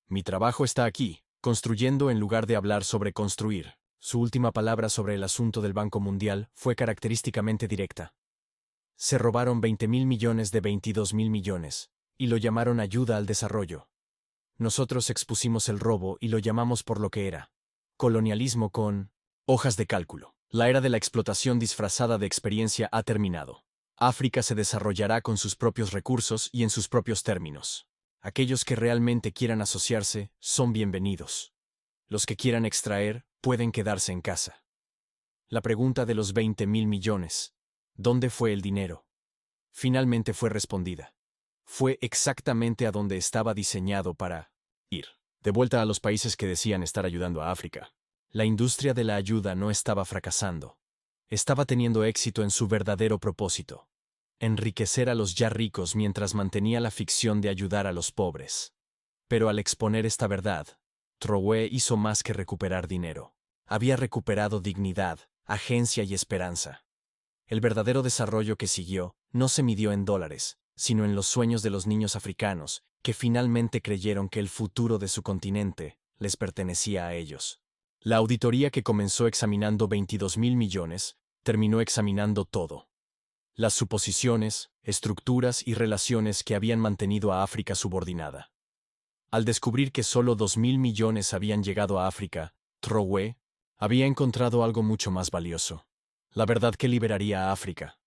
«Mi trabajo está aquí, construyendo en lugar de hablar sobre construir». Su última palabra sobre el asunto del Banco Mundial fue característicamente directa. Se robaron 20.000 millones de 22.000 millones, y lo llamaron ayuda al desarrollo. Nosotros expusimos el robo y lo llamamos por lo que era: colonialismo con hojas de cálculo. La era de la explotación disfrazada de experiencia ha terminado. África se desarrollará con sus propios recursos y en sus propios términos. Aquellos que realmente quieran asociarse son bienvenidos. Los que quieran extraer pueden quedarse en casa. La pregunta de los 20.000 millones, ¿dónde fue el dinero?, finalmente fue respondida. Fue exactamente a donde estaba diseñado para ir. De vuelta a los países que decían estar ayudando a África. La industria de la ayuda no estaba fracasando. Estaba teniendo éxito en su verdadero propósito: enriquecer a los ya ricos mientras mantenía la ficción de ayudar a los pobres. Pero al exponer esta verdad, Traoré hizo más que recuperar dinero. Había recuperado dignidad, agencia y esperanza. El verdadero desarrollo que siguió no se midió en dólares, sino en los sueños de los niños africanos, que finalmente creyeron que el futuro de su continente les pertenecía a ellos. La auditoría, que comenzó examinando 22.000 millones, terminó examinando todo. Las suposiciones, estructuras y relaciones que habían mantenido a África subordinada. Al descubrir que solo 2.000 millones habían llegado a África, Traoré había encontrado algo mucho más valioso: la verdad que liberaría a África.